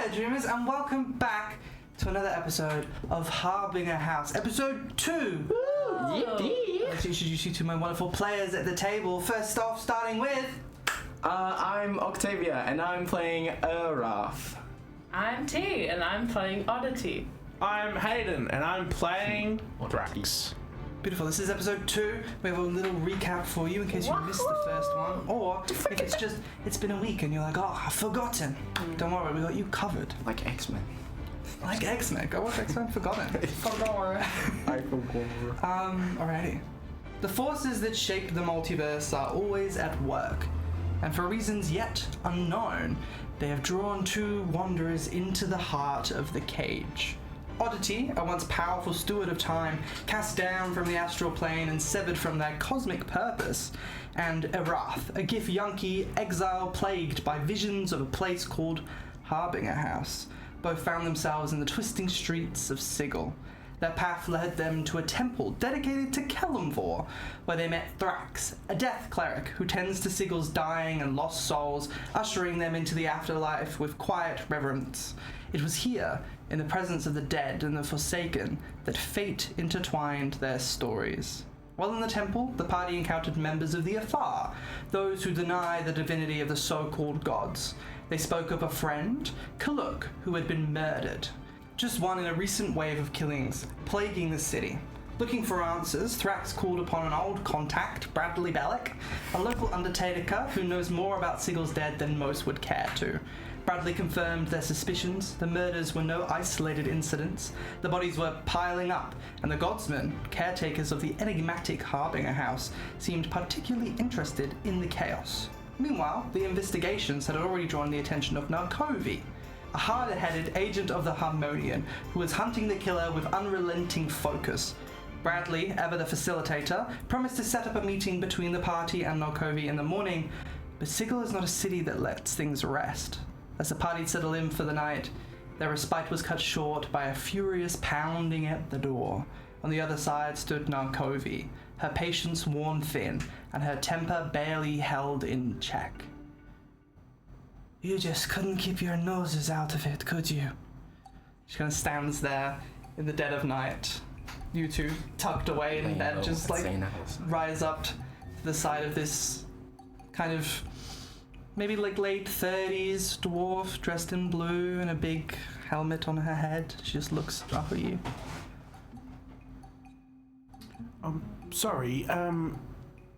Hiya Dreamers, and welcome back to another episode of Harbinger House, episode 2. Yippee! Let's introduce you to my wonderful players at the table. First off, starting with... I'm Octavia, and I'm playing Wrath. I'm T, and I'm playing Oddity. I'm Hayden, and I'm playing Thrax. Beautiful. This is episode 2. We have a little recap for you in case you missed the first one, or if it's been a week and you're like, oh, I've forgotten. Don't worry, we got you covered. Like X-Men. Like X-Men. Go watch X-Men. Forgotten. I forgot. Alrighty. The forces that shape the multiverse are always at work, and for reasons yet unknown, they have drawn two wanderers into the heart of the cage. Oddity, a once powerful steward of time, cast down from the astral plane and severed from their cosmic purpose, and Wrath, a Gif Yankee exile plagued by visions of a place called Harbinger House. Both found themselves in the twisting streets of Sigil. Their path led them to a temple dedicated to Kelemvor, where they met Thrax, a death cleric who tends to Sigil's dying and lost souls, ushering them into the afterlife with quiet reverence. It was here, in the presence of the dead and the forsaken, that fate intertwined their stories. While in the temple, the party encountered members of the Afar, those who deny the divinity of the so-called gods. They spoke of a friend, Kaluk, who had been murdered. Just one in a recent wave of killings, plaguing the city. Looking for answers, Thrax called upon an old contact, Bradley Bellick, a local undertaker who knows more about Sigil's dead than most would care to. Bradley confirmed their suspicions. The murders were no isolated incidents. The bodies were piling up, and the Godsmen, caretakers of the enigmatic Harbinger House, seemed particularly interested in the chaos. Meanwhile, the investigations had already drawn the attention of Narcovi, a hard-headed agent of the Harmonian who was hunting the killer with unrelenting focus. Bradley, ever the facilitator, promised to set up a meeting between the party and Narcovi in the morning, but Sigil is not a city that lets things rest. As the party settled in for the night, their respite was cut short by a furious pounding at the door. On the other side stood Narcovi, her patience worn thin and her temper barely held in check. You just couldn't keep your noses out of it, could you? She kind of stands there in the dead of night. You two tucked away in bed, just like rise up to the side of this kind of maybe like late 30s dwarf dressed in blue and a big helmet on her head. She just looks up at you. Sorry,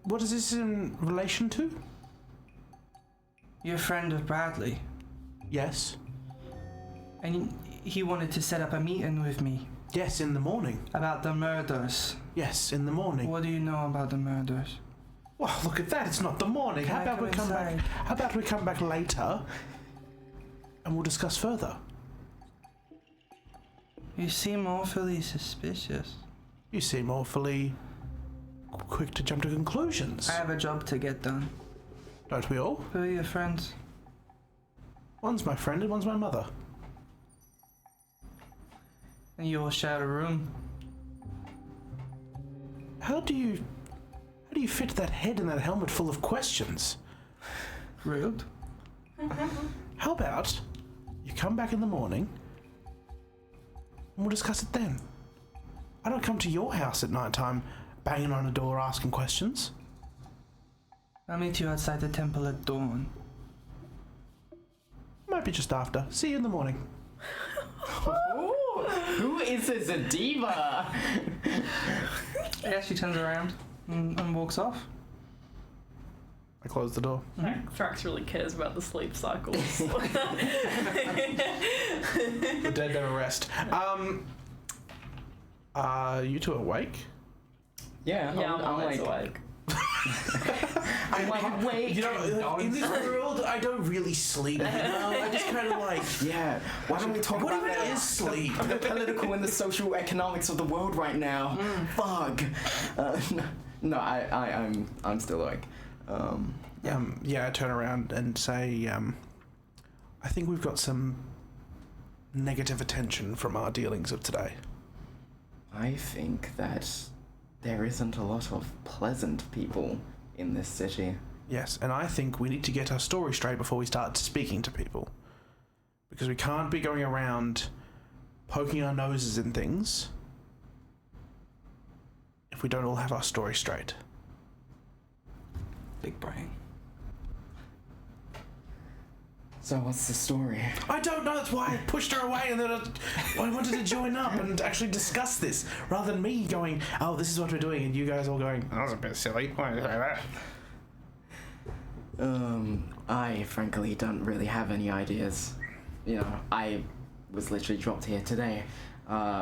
what is this in relation to? You're a friend of Bradley. Yes. And he wanted to set up a meeting with me. Yes, in the morning. About the murders. Yes, in the morning. What do you know about the murders? Well, look at that, it's not the morning. How about we come back later and we'll discuss further? You seem awfully suspicious. You seem awfully quick to jump to conclusions. I have a job to get done. Don't we all? Who are your friends? One's my friend and one's my mother. And you all share a room. How do you fit that head in that helmet full of questions? Rude. How about you come back in the morning and we'll discuss it then? I don't come to your house at night time banging on a door asking questions. I'll meet you outside the temple at dawn. Might be just after. See you in the morning. Ooh, who is this, a diva? Yeah, she turns around and walks off. I close the door. Thrax really cares about the sleep cycles. The dead never rest. Are you two awake? Yeah, I'm always awake. I'm like, wait. You know, in this world, I don't really sleep. You know? I just kind of like... Yeah, why don't we talk about what even is sleep? the political and the social economics of the world right now? Fuck. No, I'm still awake. Yeah, I turn around and say, I think we've got some negative attention from our dealings of today. I think that there isn't a lot of pleasant people in this city. Yes, and I think we need to get our story straight before we start speaking to people. Because we can't be going around poking our noses in things if we don't all have our story straight. Big brain. So what's the story? I don't know, that's why I pushed her away and then I wanted to join up and actually discuss this, rather than me going, oh, this is what we're doing, and you guys all going, that was a bit silly, why did you say that? I frankly don't really have any ideas. You know, I was literally dropped here today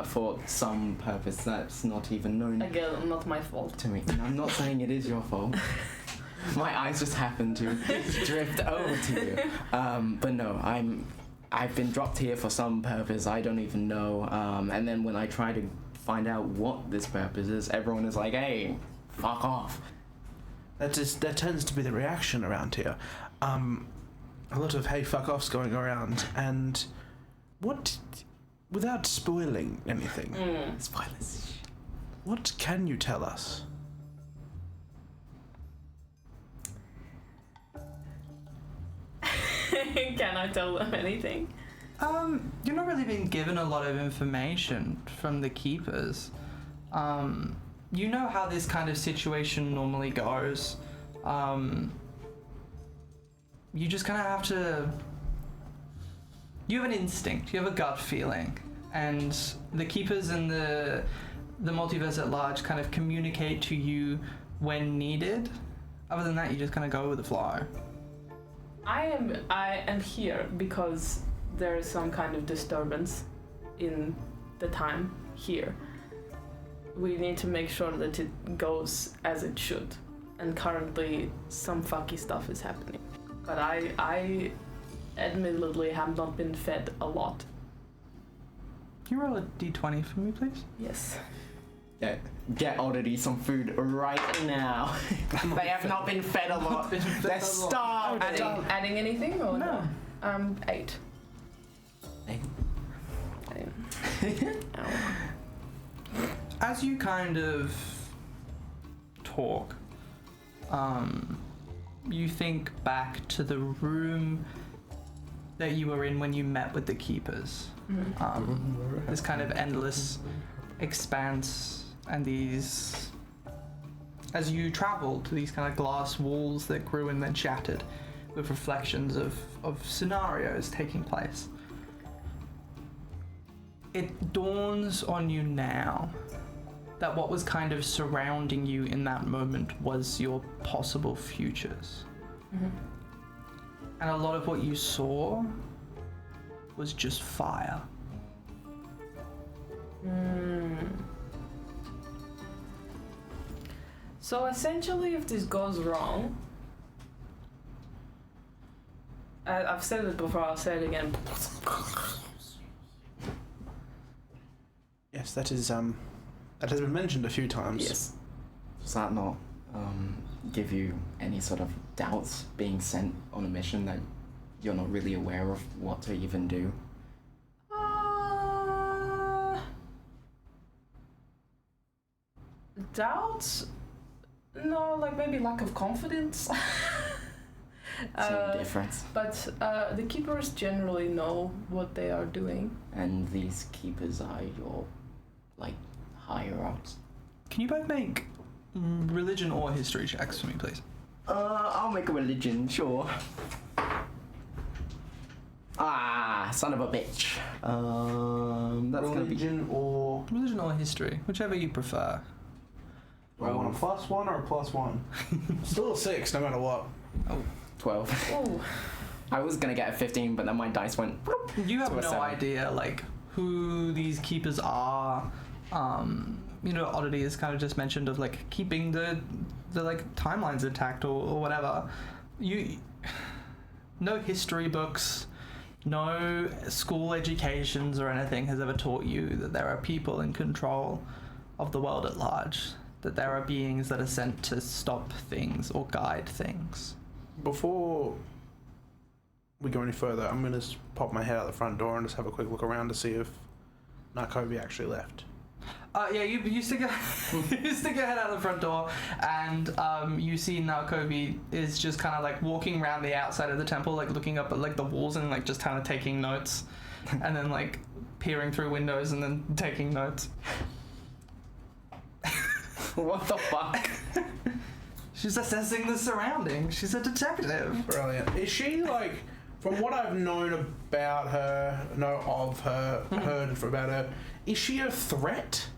for some purpose that's not even known Again, not my fault. to me. And I'm not saying it is your fault. My eyes just happened to drift over to you. But no, I've been dropped here for some purpose I don't even know. And then when I try to find out what this purpose is, everyone is like, hey, fuck off. That tends to be the reaction around here. A lot of hey fuck offs going around, and what, without spoiling anything, Spoilers. what can you tell us? Can I tell them anything? You're not really being given a lot of information from the keepers. You know how this kind of situation normally goes. You just kind of have to... You have an instinct, you have a gut feeling, and the keepers and the multiverse at large kind of communicate to you when needed. Other than that, you just kind of go with the flow. I am here because there is some kind of disturbance in the time here. We need to make sure that it goes as it should. And currently, some fucky stuff is happening. But I admittedly have not been fed a lot. Can you roll a d20 for me, please? Yes. Yeah, get Oddity some food right now. They have not been fed a lot. They're starved. Adding anything or No. 8. Hey. Ow. As you kind of talk, you think back to the room that you were in when you met with the keepers. This kind of endless expanse, and these, as you traveled, these kind of glass walls that grew and then shattered with reflections of scenarios taking place. It dawns on you now that what was kind of surrounding you in that moment was your possible futures. And a lot of what you saw was just fire. So essentially, if this goes wrong, I've said it before, I'll say it again. Yes, that has been mentioned a few times. Yes. Does that not give you any sort of doubts being sent on a mission that you're not really aware of what to even do? Doubts? No, like maybe lack of confidence. Same difference. But the keepers generally know what they are doing. And these keepers are your, like, higher ups. Can you both make religion or history checks for me, please? I'll make a religion, sure. Ah, son of a bitch. That's gonna be Religion or... Religion or history, whichever you prefer. Do I want a +1 or a +1? Still a 6, no matter what. 12. Oh, I was gonna get a 15, but then my dice went. You have To a no 7. idea, like, who these keepers are. You know, Oddity is kind of just mentioned of, like, keeping the like, timelines intact or whatever. No history books, no school educations or anything has ever taught you that there are people in control of the world at large, that there are beings that are sent to stop things or guide things. Before we go any further, I'm going to pop my head out the front door and just have a quick look around to see if Narcovi actually left. You stick your you stick your head out the front door, and you see Narcovi is just kind of like walking around the outside of the temple, like looking up at like the walls and like just kind of taking notes, and then like peering through windows and then taking notes. What the fuck? She's assessing the surroundings. She's a detective. Brilliant. Is she like, from what I've known about her, heard about her, is she a threat?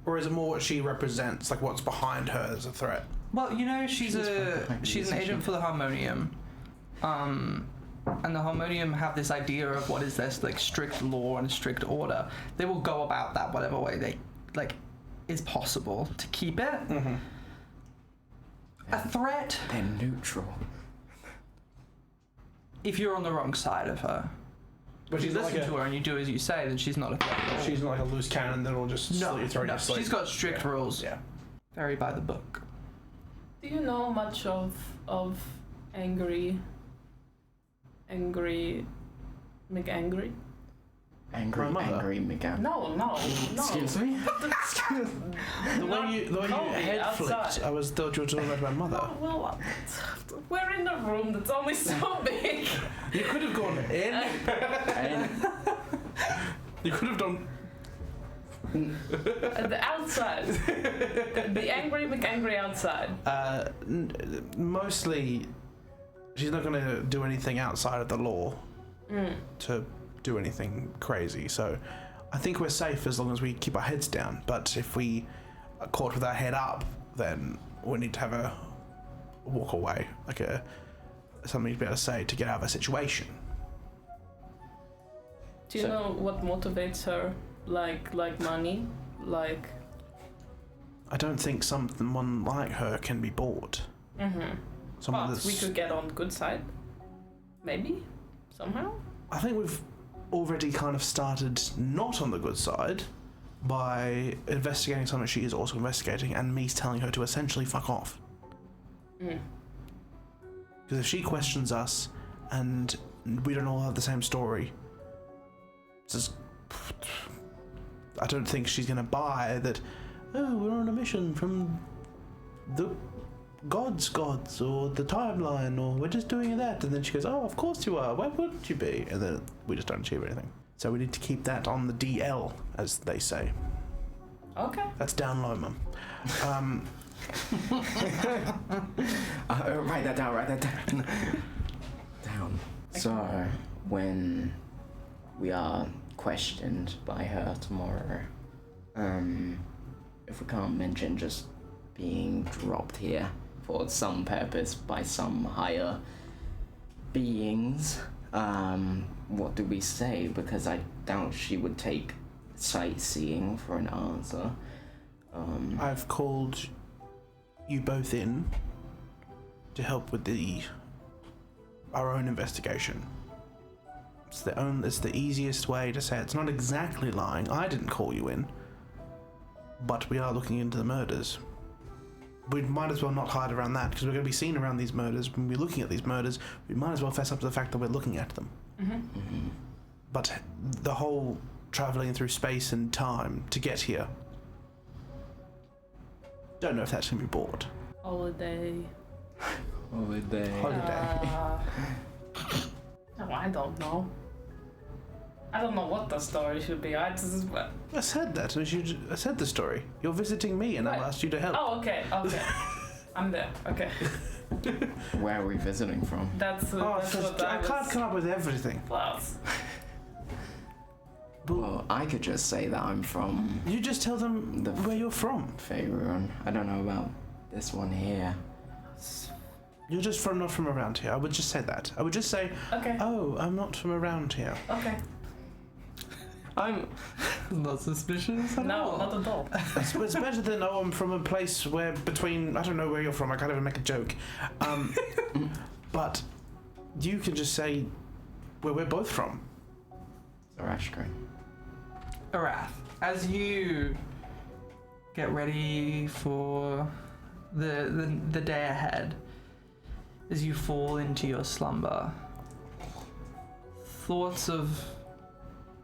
Or is it more what she represents, like what's behind her as a threat? Well, you know, she's an agent for the Harmonium. And the Harmonium have this idea of what is this like strict law and strict order. They will go about that whatever way they like is possible to keep it. Mm-hmm. A threat. They're neutral. If you're on the wrong side of her. But If you she's listen like to her and you do as you say, then she's not a threat at all. she's not like a loose cannon that'll just slit your throat in your sleep. She's got strict rules. Yeah. Very by the book. Do you know much of angry McAngry? Angry McGann. No. Excuse me? The way you head outside. flicked, I thought you were talking about my mother. Oh, well, we're in a room that's only so big. You could have gone in. And You could have done. The outside. The angry McAngry outside. Mostly, she's not going to do anything outside of the law to do anything crazy. So, I think we're safe as long as we keep our heads down. But if we are caught with our head up, then we need to have a walk away, like something to be able to say to get out of a situation. Do you know what motivates her? Like money? Like... I don't think someone like her can be bought. Mm-hmm. Someone But that's. we could get on the good side. Maybe? Somehow? I think we've already kind of started not on the good side by investigating something she is also investigating, and me telling her to essentially fuck off. Because if she questions us and we don't all have the same story, it's just, I don't think she's going to buy that, oh, we're on a mission from the gods or the timeline, or we're just doing that. And then she goes, oh, of course you are, why wouldn't you be? And then we just don't achieve anything. So we need to keep that on the DL, as they say. Okay. That's down low, mum. write that down. Down. So, when we are questioned by her tomorrow, if we can't mention just being dropped here for some purpose by some higher beings, what do we say? Because I doubt she would take sightseeing for an answer. I've called you both in to help with our own investigation. It's the easiest way to say it. It's not exactly lying. I didn't call you in, but we are looking into the murders. We might as well not hide around that, because we're going to be seen around these murders. When we're looking at these murders, we might as well fess up to the fact that we're looking at them. Mm-hmm. Mm-hmm. But the whole traveling through space and time to get here, don't know if that's going to be bought. Holiday. Holiday. No, I don't know. I don't know what the story should be. I said that. I said the story. You're visiting me, and I've asked you to help. Oh, okay. I'm there. Okay. Where are we visiting from? That's what I can't come up with everything. Plus. Well, I could just say that I'm from You just tell them where you're from. Faerun. I don't know about this one here. You're just not from around here. I would just say that. I would just say, Okay. oh, I'm not from around here. Okay. I'm not suspicious at all. No, not at all. It's better than, oh, I'm from a place where between, I don't know where you're from, I can't even make a joke. But you can just say where we're both from. Zarashkar. Arath, as you get ready for the day ahead, as you fall into your slumber, thoughts of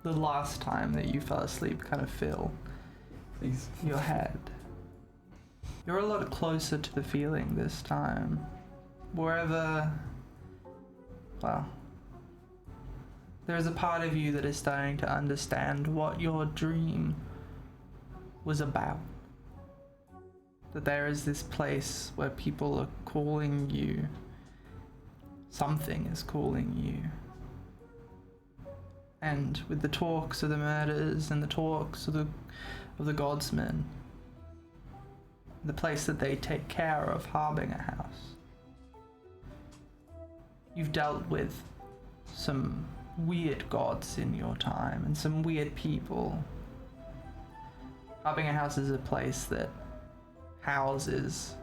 the last time that you fell asleep kind of fill Please. your head. You're a lot closer to the feeling this time. Wherever, well, there's a part of you that is starting to understand what your dream was about. That there is this place where people are calling you. Something is calling you. And with the talks of the murders and the talks of the Godsmen, the place that they take care of, Harbinger House, you've dealt with some weird gods in your time and some weird people. Harbinger House is a place that houses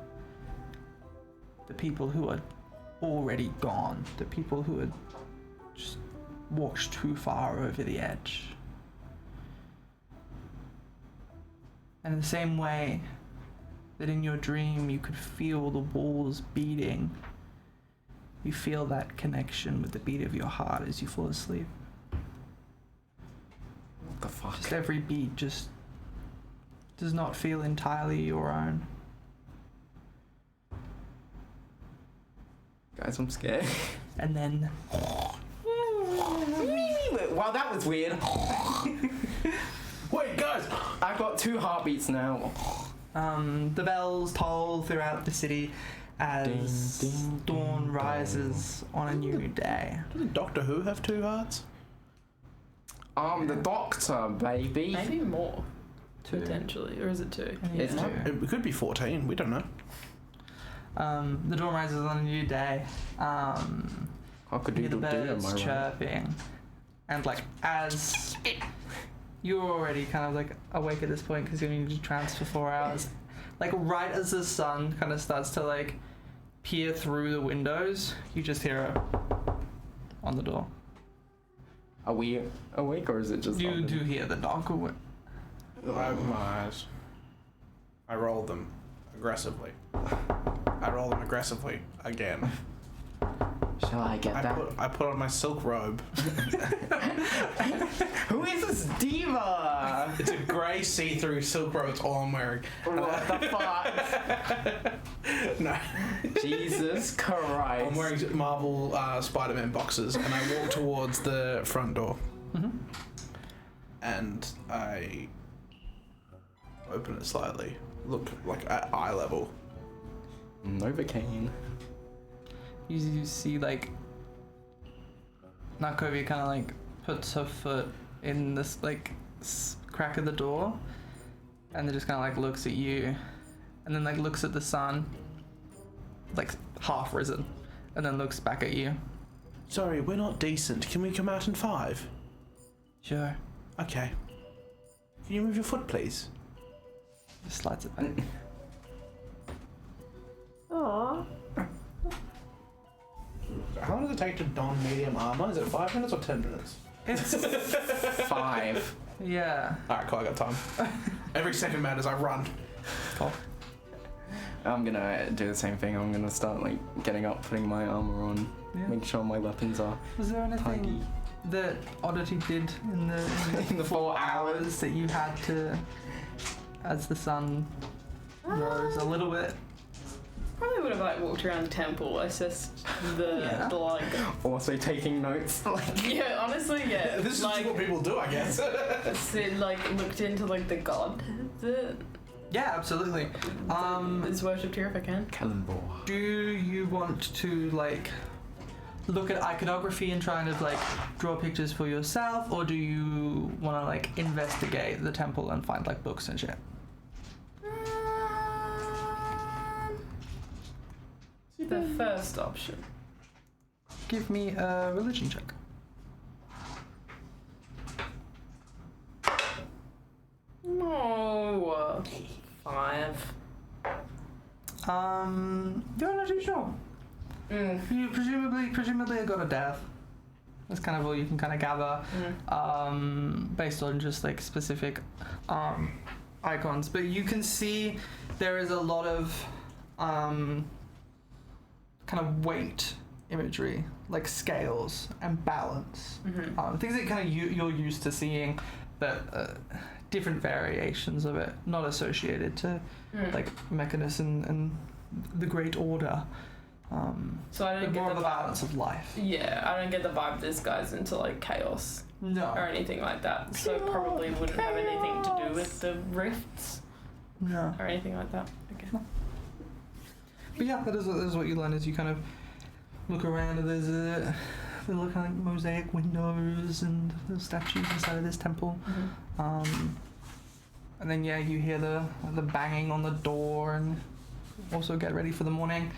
the people who are already gone, the people who had just walked too far over the edge. And in the same way that in your dream you could feel the walls beating, you feel that connection with the beat of your heart as you fall asleep. What the fuck? Just every beat just does not feel entirely your own. Guys, I'm scared. And then Wow, that was weird. Wait, guys! I've got 2 heartbeats now. the bells toll throughout the city as Ding, ding, dawn ding, rises on a new day. Doesn't Doctor Who have 2 hearts? The doctor, baby. Maybe more, 2. potentially. Or is it 2? I think It's it's two. 2. It could be 14, we don't know. The dawn rises on a new day. Hear the Cock-a-doodle-doo, birds am I right? chirping, and like as you're already kind of like awake at this point because you're in a trance for 4 hours. Like right as the sun kind of starts to like peer through the windows, you just hear a on the door. Are we awake or is it just You on? do hear the knock. I open my eyes. I roll them aggressively. I roll them aggressively again. Shall I get that? I put on my silk robe. Who is this diva? It's a grey see-through silk robe. It's all I'm wearing. What the fuck? No. Jesus Christ. I'm wearing Marvel Spider-Man boxes, and I walk towards the front door. Mm-hmm. And I open it slightly. Look like at eye level. Novocaine. You see like Narcovi kind of like puts her foot in this like crack of the door, and then just kind of like looks at you, and then like looks at the sun, like half risen, and then looks back at you. Sorry, we're not decent. Can we come out in 5? Sure. Okay. Can you move your foot, please? Just slides it back. Aww. How long does it take to don medium armor? Is it 5 minutes or 10 minutes? It's 5. yeah. Alright, cool, I got time. Every second matters, I run. Cool. I'm gonna do the same thing. I'm gonna start like getting up, putting my armor on, Yeah. make sure my weapons are Was there anything tidy. that Oddity did in the In the 4 hours. that you had to, as the sun rose a little bit? Probably would have like walked around the temple, assessed the, Yeah. the like. Also taking notes. Yeah, honestly, yeah. This is like, what people do, I guess. like looked into like the god that Yeah, absolutely. is worshipped here if I can. Kalambor. Do you want to like look at iconography and try and like draw pictures for yourself, or do you want to like investigate the temple and find like books and shit? The first option. Give me a religion check. No. 5. You're not too sure. Mm. You presumably got a death. That's kind of all you can kind of gather, based on just like specific icons. But you can see there is a lot of kind of weight imagery, like scales and balance. Things that kind of you're used to seeing, but different variations of it, not associated to like Mechanus and the Great Order. So I don't but get more the of a vibe. balance of life. Yeah, I don't get the vibe this guy's into like chaos No. or anything like that. So it probably wouldn't have anything to do with the rifts No. or anything like that. Okay. But yeah, that is what you learn as you kind of look around, and there's a little kind of mosaic windows and little statues inside of this temple. And then yeah, you hear the banging on the door, and also get ready for the morning.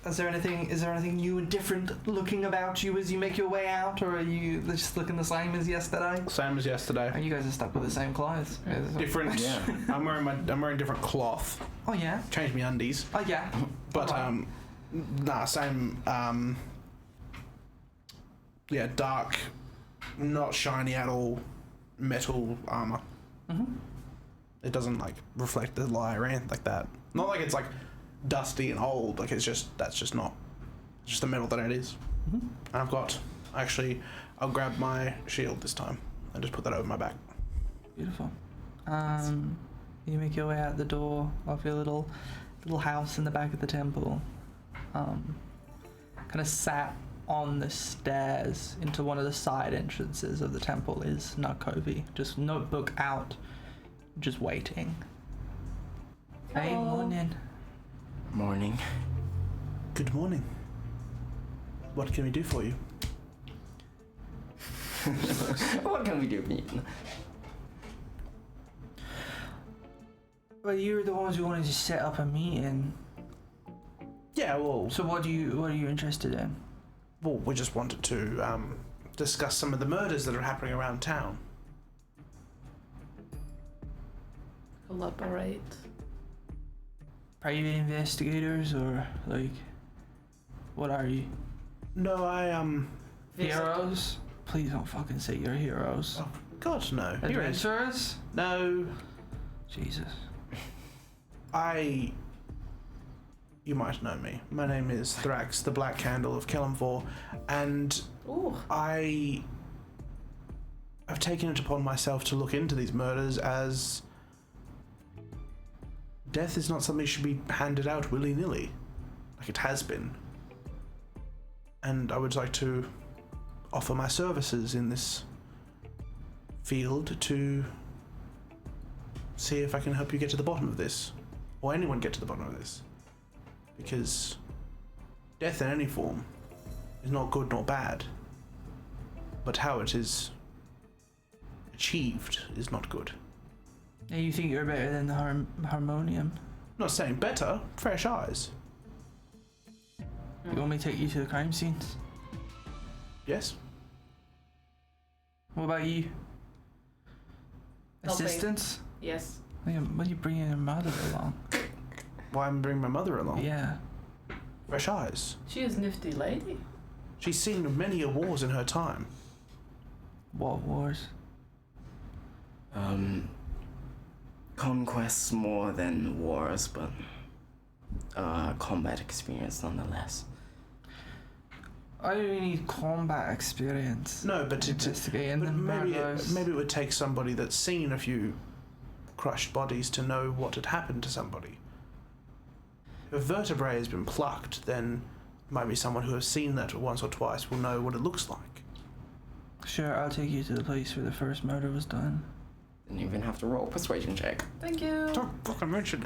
Is there anything new and different looking about you as you make your way out, or are you just looking the same as yesterday? Same as yesterday. And you guys are stuck with the same clothes. Different. Yeah. I'm wearing different cloth. Oh yeah. Changed me undies. Oh yeah. But Alright. same. Yeah, dark, not shiny at all, metal armor. It doesn't like reflect the light or anything like that. Not like it's like dusty and old. Like that's just not. It's just the metal that it is. And I've got I'll grab my shield this time and just put that over my back. Beautiful. You make your way out the door of your little house in the back of the temple. Kind of sat on the stairs into one of the side entrances of the temple is Narcovi, just notebook out, just waiting. Hey, morning. Morning. Good morning. What can we do for you? What can we do, Pete? Well, you were the ones who wanted to set up a meeting. Yeah, well, So what are you interested in? we just wanted to discuss some of the murders that are happening around town. Collaborate. Private investigators, or like, what are you? No, Heroes? Please don't fucking say you're heroes. Oh, God, no. Here it is. Adventurers? No, Jesus. You might know me. My name is Thrax, the Black Candle of Kellamvor, and Ooh. I've taken it upon myself to look into these murders, as death is not something that should be handed out willy-nilly, like it has been. And I would like to offer my services in this field to see if I can help you get to the bottom of this, or anyone get to the bottom of this. Because death in any form is not good nor bad, but how it is achieved is not good. And you think you're better than the harmonium? Not saying better, fresh eyes. You want me to take you to the crime scenes? Yes? What about you? Helping. Assistance? Yes. Why are you bringing your mother along? Why I'm bringing my mother along? Yeah. Fresh eyes. She is nifty lady. She's seen many a wars in her time. What wars? Conquests more than wars, but combat experience nonetheless. I don't need combat experience. No, but Investigating but the murders. maybe it would take somebody that's seen a few crushed bodies to know what had happened to somebody. If a vertebrae has been plucked, then it might be someone who has seen that once or twice will know what it looks like. Sure, I'll take you to the place where the first murder was done. Didn't even have to roll a persuasion check. Thank you. Don't fucking mention.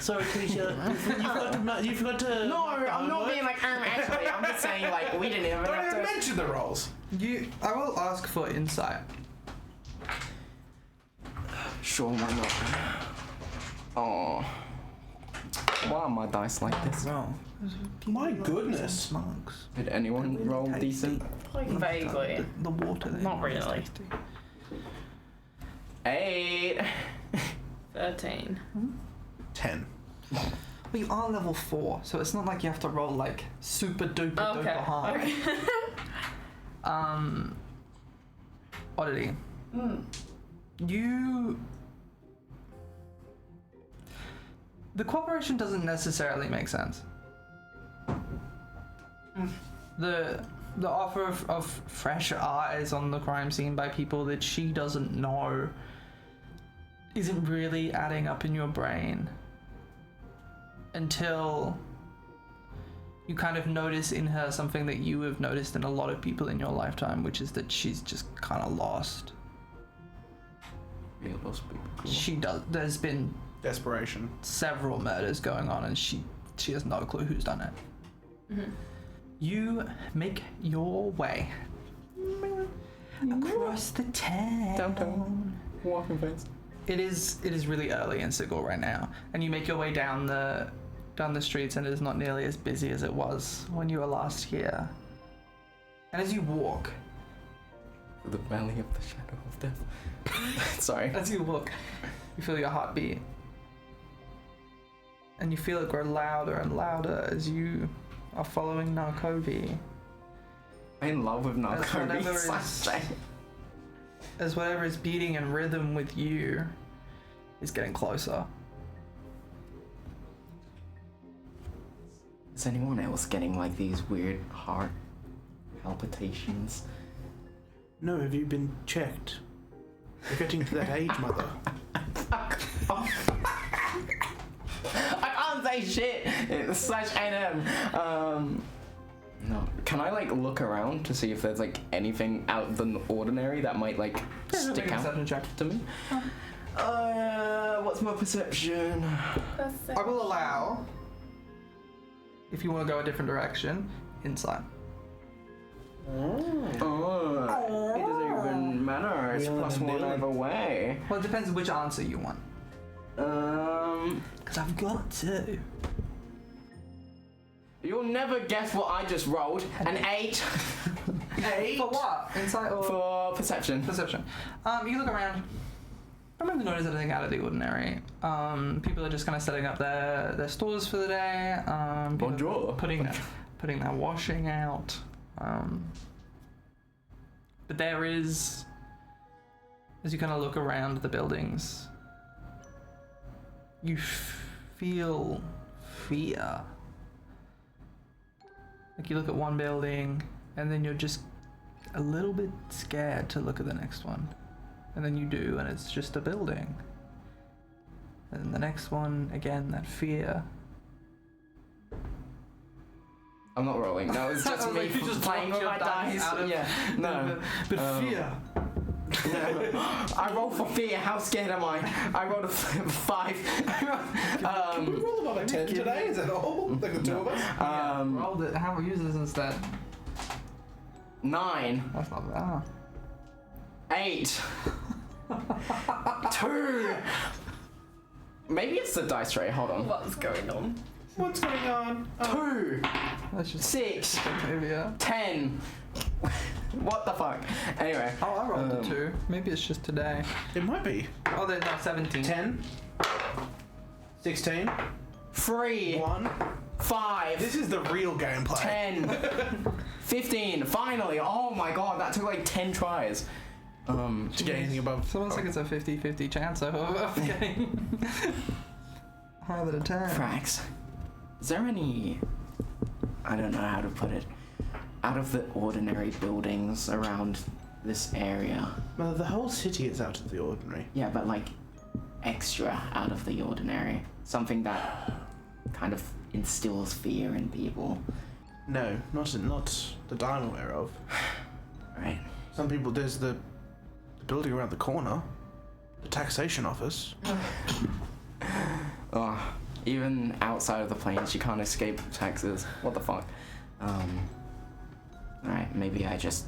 Sorry, Keisha. you forgot to. No, I'm not being like, actually, I'm just saying, like, we didn't even Don't have even to. mention the rolls. I will ask for insight. Sure, why not? Oh. Why are my dice like this? Wrong. My goodness. Monks. Did anyone roll decent? Like vaguely. The water. There Not is really. tasty. 8. 13. 10. Well, you are level 4, so it's not like you have to roll like super duper duper hard. Okay. Oddity. The cooperation doesn't necessarily make sense. The offer of fresh eyes on the crime scene by people that she doesn't know isn't really adding up in your brain until you kind of notice in her something that you have noticed in a lot of people in your lifetime, which is that she's just kind of lost. Yeah, lost people. Cool. There's been Desperation. several murders going on, and she has no clue who's done it. Mm-hmm. You make your way across the town. Downtown. Walking fence. It is really early in Sigil right now, and you make your way down the streets, and it is not nearly as busy as it was when you were last here. And as you walk, The valley of the shadow of death. Sorry. as you walk, you feel your heartbeat, and you feel it grow louder and louder as you are following Narcovi. I'm in love with Narcovi. As whatever is beating in rhythm with you is getting closer. Is anyone else getting like these weird heart palpitations? No, have you been checked? You're getting to that age, mother. I can't say shit. It's such NM. No. Can I like look around to see if there's like anything out of the ordinary that might like stick out to me? What's my perception? I will allow, if you want to go a different direction, insight. It doesn't even matter. It's +1 either way. Well, it depends which answer you want. Because I've got two. You'll never guess what I just rolled. An 8. 8? For what? Insight or? For perception. Perception. You look around. I don't even notice anything out of the ordinary. People are just kind of setting up their stores for the day. Bonjour. Putting their washing out. But there is, as you kind of look around the buildings, you feel fear. Like you look at one building, and then you're just a little bit scared to look at the next one. And then you do, and it's just a building. And then the next one, again, that fear. I'm not rolling. No, it's just me just playing with my dice. Yeah, no. But fear. No. I rolled for fear. How scared am I? I rolled a 5. Can we roll above a 10 today? Is that all? Like the two of us? Rolled it. How about users instead? 9. That's not bad. 8. 2. Maybe it's the dice tray. Hold on. What's going on? What's going on? 2. That's just 6. maybe, yeah. 10. What the fuck? Anyway. Oh, I rolled a 2. Maybe it's just today. It might be. Oh, there's not 17. 10. 16. 3. 1. 5. This is the real gameplay. 10. 15. Finally. Oh my god, that took like 10 tries. To get anything above. Someone said it's a 50-50 chance of getting higher than a 10. Thrax, is there any, I don't know how to put it, out of the ordinary buildings around this area? Well, the whole city is out of the ordinary. Yeah, but like extra out of the ordinary. Something that kind of instills fear in people. No, not that I'm aware of. Right. Some people, there's the building around the corner, the taxation office. Oh, even outside of the planes, you can't escape taxes. What the fuck? Alright, maybe I just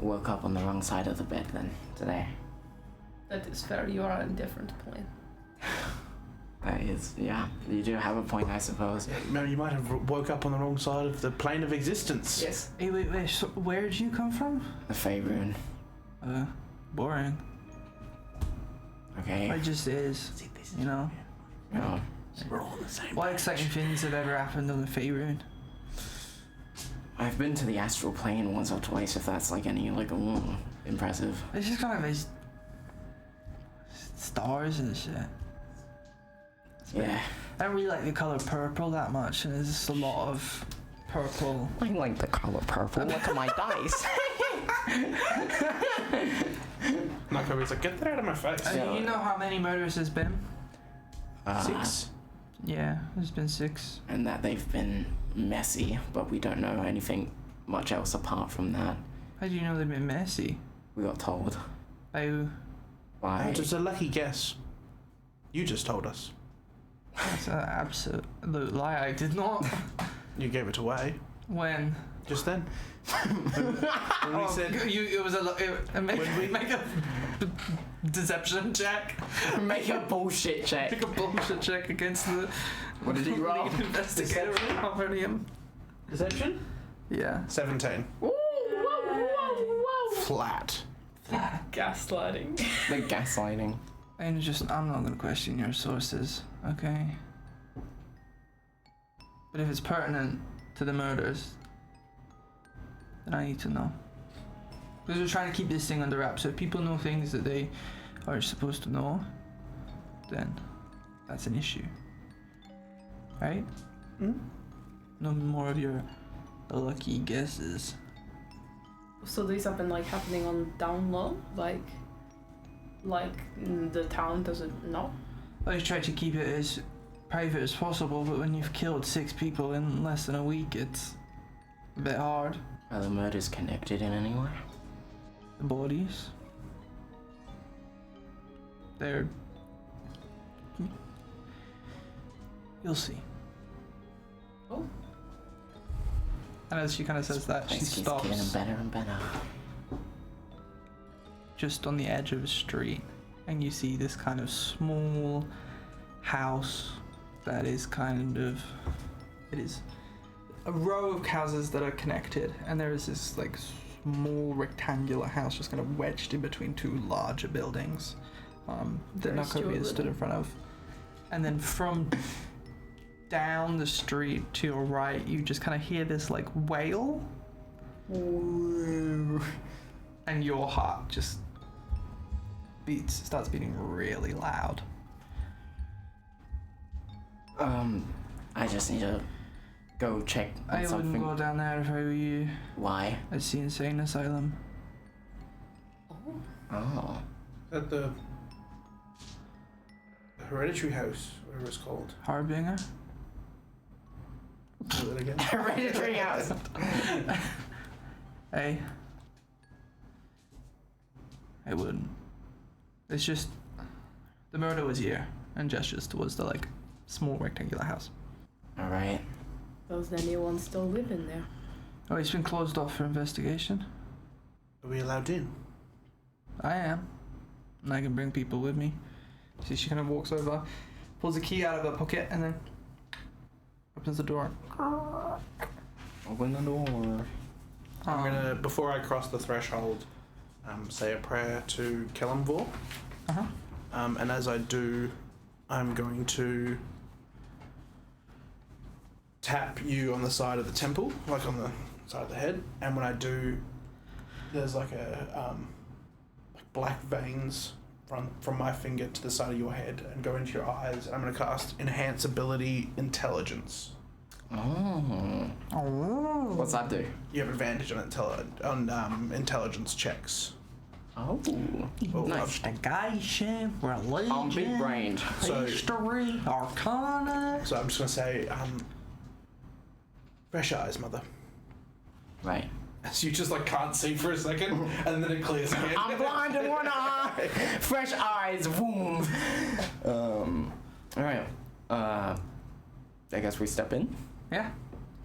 woke up on the wrong side of the bed then, today. That is fair. You are on a different plane. That is, yeah, you do have a point, I suppose. Maybe you might have woke up on the wrong side of the plane of existence. Yes. Hey, wait, so where did you come from? The Faerun. Boring. Okay. It just is, you know? No. We're all on the same What page. exciting things have ever happened on the Faerun? I've been to the astral plane once or twice, if that's like any, like, impressive. It's just kind of these stars and shit. Yeah. I don't really like the color purple that much, and there's just a lot of purple. I like the color purple. Look at my dice. Narcovi's like, get that out of my face. Do you know how many murders there's been? 6. Yeah, there's been 6. And that they've been messy, but we don't know anything much else apart from that. How do you know they've been messy? We got told. By who? By... That was a lucky guess. You just told us. That's an absolute lie. I did not. You gave it away. When? Just then. When we said... It was make a deception check. Make a bullshit check. Make a bullshit check against the What did he roll? lead investigator in Harbinger. Deception? Yeah. 17. Ooh, whoa, whoa. Flat. Gaslighting. The gaslighting. And I'm not gonna question your sources, okay? But if it's pertinent to the murders, then I need to know. Because we're trying to keep this thing under wraps. So if people know things that they are supposed to know, then that's an issue. Right? Hmm? No more of your lucky guesses. So these have been like happening on down low, like the town doesn't know. I just try to keep it as private as possible, but when you've killed 6 people in less than a week, it's a bit hard. Are the murders connected in any way? The bodies, they're... You'll see. Oh. And as she kind of says that, she Place keeps getting stops better and better. just on the edge of a street, and you see this kind of small house that is kind of... It is a row of houses that are connected, and there is this like small rectangular house just kind of wedged in between 2 larger buildings that Narcovi has stood in front of. And then from down the street to your right, you just kind of hear this like wail, and your heart just starts beating really loud. I just need to go check on I something. wouldn't go down there if I were you. Why? It's the insane asylum. Oh. At the hereditary house, whatever it's called. Harbinger? Say that again. Hereditary house. Hey. I wouldn't. It's just... The murder was here, and gestures towards the, like, small rectangular house. Alright. Does anyone still live in there? Oh, it's been closed off for investigation. Are we allowed in? I am. And I can bring people with me. See, she kind of walks over, pulls a key out of her pocket, and then opens the door. Open the door. I'm gonna, before I cross the threshold, say a prayer to Kellamvor. Uh-huh. And as I do, I'm going to tap you on the side of the temple, like on the side of the head. And when I do, there's like a like black veins from my finger to the side of your head and go into your eyes. And I'm going to cast Enhance Ability Intelligence. Oh. What's that do? You have advantage on intelligence checks. Oh. Nice. Investigation, religion, I'm big brained. So- history, arcana. So I'm just going to say, fresh eyes, mother. Right. So you just like can't see for a second, and then it clears again. I'm blind in one eye. Fresh eyes. Boom. Alright. I guess we step in. Yeah.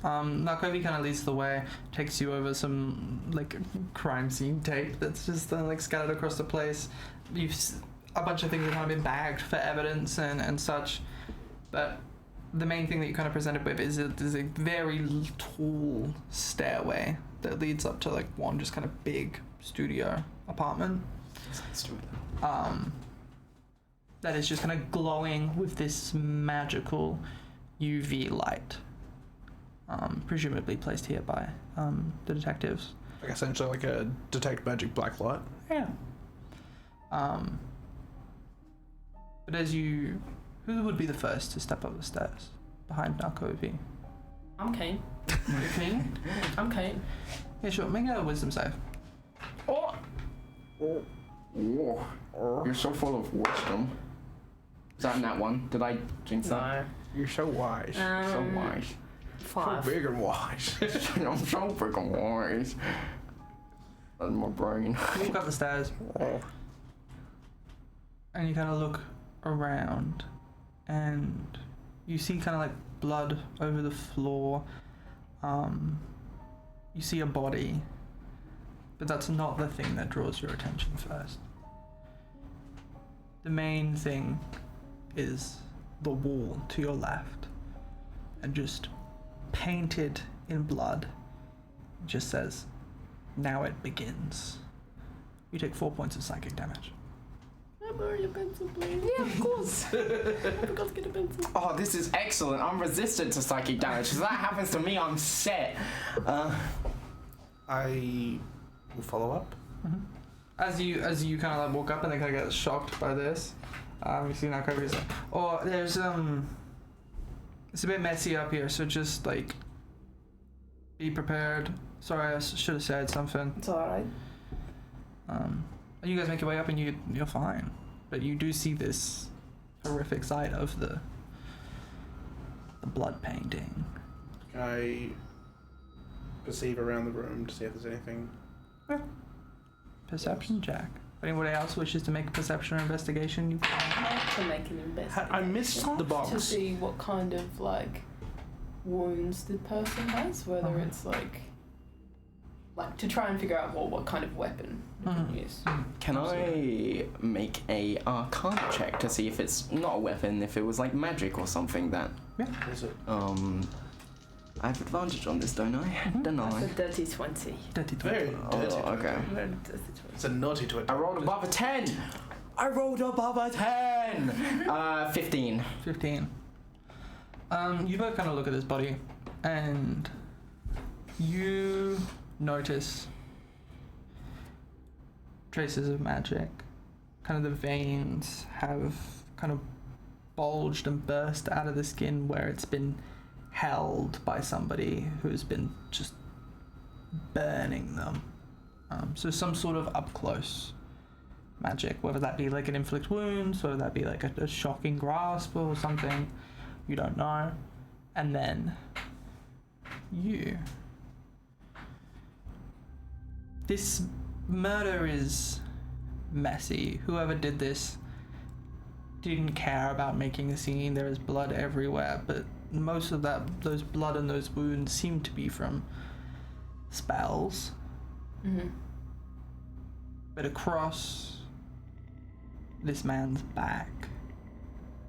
Narcovi kind of leads the way, takes you over some like crime scene tape that's just like scattered across the place. A bunch of things have kind of been bagged for evidence and such, but the main thing that you kind of presented with is a very tall stairway that leads up to like one just kind of big studio apartment. That is just kind of glowing with this magical UV light. Presumably placed here by the detectives. Like essentially like a detect magic black light. Yeah. But who would be the first to step up the stairs behind Narcovi? I'm Kane. You're keen? I'm keen. Yeah, sure. Make a wisdom save. Oh! You're so full of wisdom. Is that in that one? Did I jinx that? No. You're so wise. So wise. 5. So big and wise. I'm so freaking wise. That's my brain. You walk up the stairs. And you kind of look around. And you see kind of like blood over the floor. You see a body. But that's not the thing that draws your attention first. The main thing is the wall to your left. And just painted in blood, it just says, "Now it begins." You take 4 points of psychic damage. I borrow your pencil, please. Yeah, of course. I forgot to get a pencil. Oh, this is excellent. I'm resistant to psychic damage. If that happens to me, I'm set. I will follow up. Mm-hmm. As you kind of like walk up and they kind of get shocked by this, you see Narcovi like, "Oh, there's it's a bit messy up here, so just like be prepared." Sorry, I should have said something. It's alright. You guys make your way up and you're fine, but you do see this horrific sight of the blood painting. Can I perceive around the room to see if there's anything? Perception check. If anybody else wishes to make a perception or investigation, you can. I like to make an investigation. I missed the box. To see what kind of like wounds the person has, whether it's like to try and figure out what kind of weapon you can use. Can I make a Arcana check to see if it's not a weapon, if it was like magic or something that... Yeah. Is it? I have advantage on this, don't I? Don't I? That's a dirty 20. Dirty 20. Very dirty. Okay. Very dirty 20. It's a naughty 20. I rolled above a 10! I rolled above a 10! 15. 15. You both kind of look at this body, and you notice traces of magic. Kind of the veins have kind of bulged and burst out of the skin where it's been held by somebody who's been just burning them. So some sort of up close magic, whether that be like an inflict wounds, whether that be like a shocking grasp or something, you don't know. And then you. This murder is messy. Whoever did this didn't care about making a scene. There is blood everywhere, but most of those blood and those wounds seem to be from spells. Mm-hmm. But across this man's back,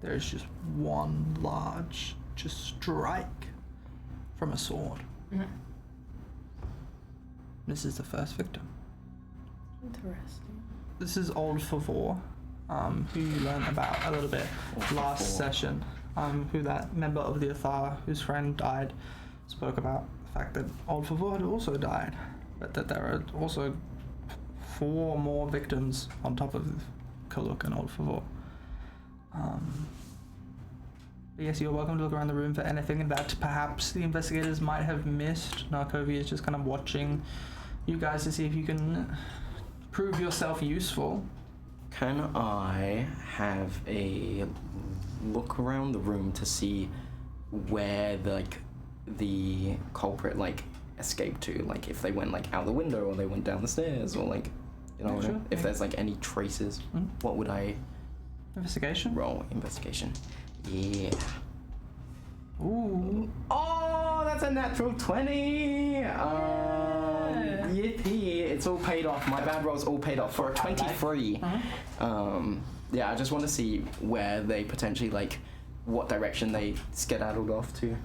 there's just one large strike from a sword. Mm-hmm. This is the first victim. Interesting. This is Old Favor, who you learned about a little bit last session, who that member of the Athar whose friend died spoke about the fact that Old Favor had also died, but that there are also 4 more victims on top of Kaluk and Old Favor. But yes, you're welcome to look around the room for anything that perhaps the investigators might have missed. Narcovi is just kind of watching you guys to see if you can prove yourself useful. Can I have a look around the room to see where the culprit escaped to? Like if they went out the window or they went down the stairs or Sure, if there's any traces, what would I Investigation? roll? Investigation. Yeah. Ooh. Oh, that's a natural 20! Yippee! It's all paid off. My bad roll's all paid off for a 23. Yeah, I just want to see where they potentially, what direction they skedaddled off to.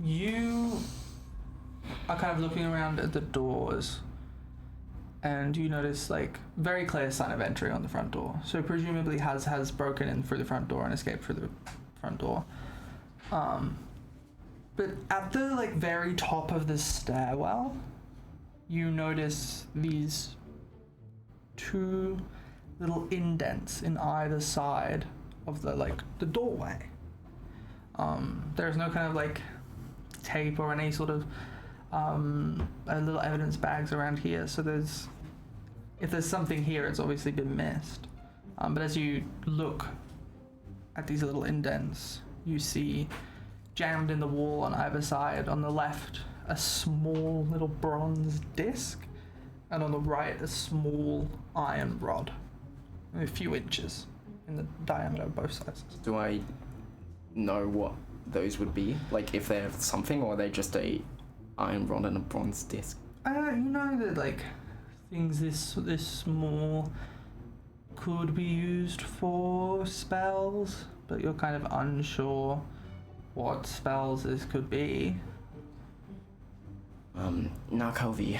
You are kind of looking around at the doors, and you notice very clear sign of entry on the front door. So presumably has broken in through the front door and escaped through the front door. But at the very top of the stairwell, you notice these 2 little indents in either side of the doorway. There's no kind of like tape or any sort of little evidence bags around here, so if there's something here, it's obviously been missed. But as you look at these little indents, you see jammed in the wall on either side, on the left, a small little bronze disc, and on the right, a small iron rod, a few inches in the diameter of both sides. Do I know what those would be? Like, if they're something, or are they just a iron rod and a bronze disc? You know that, like, things this small could be used for spells, but you're kind of unsure what spells this could be. Narcovi,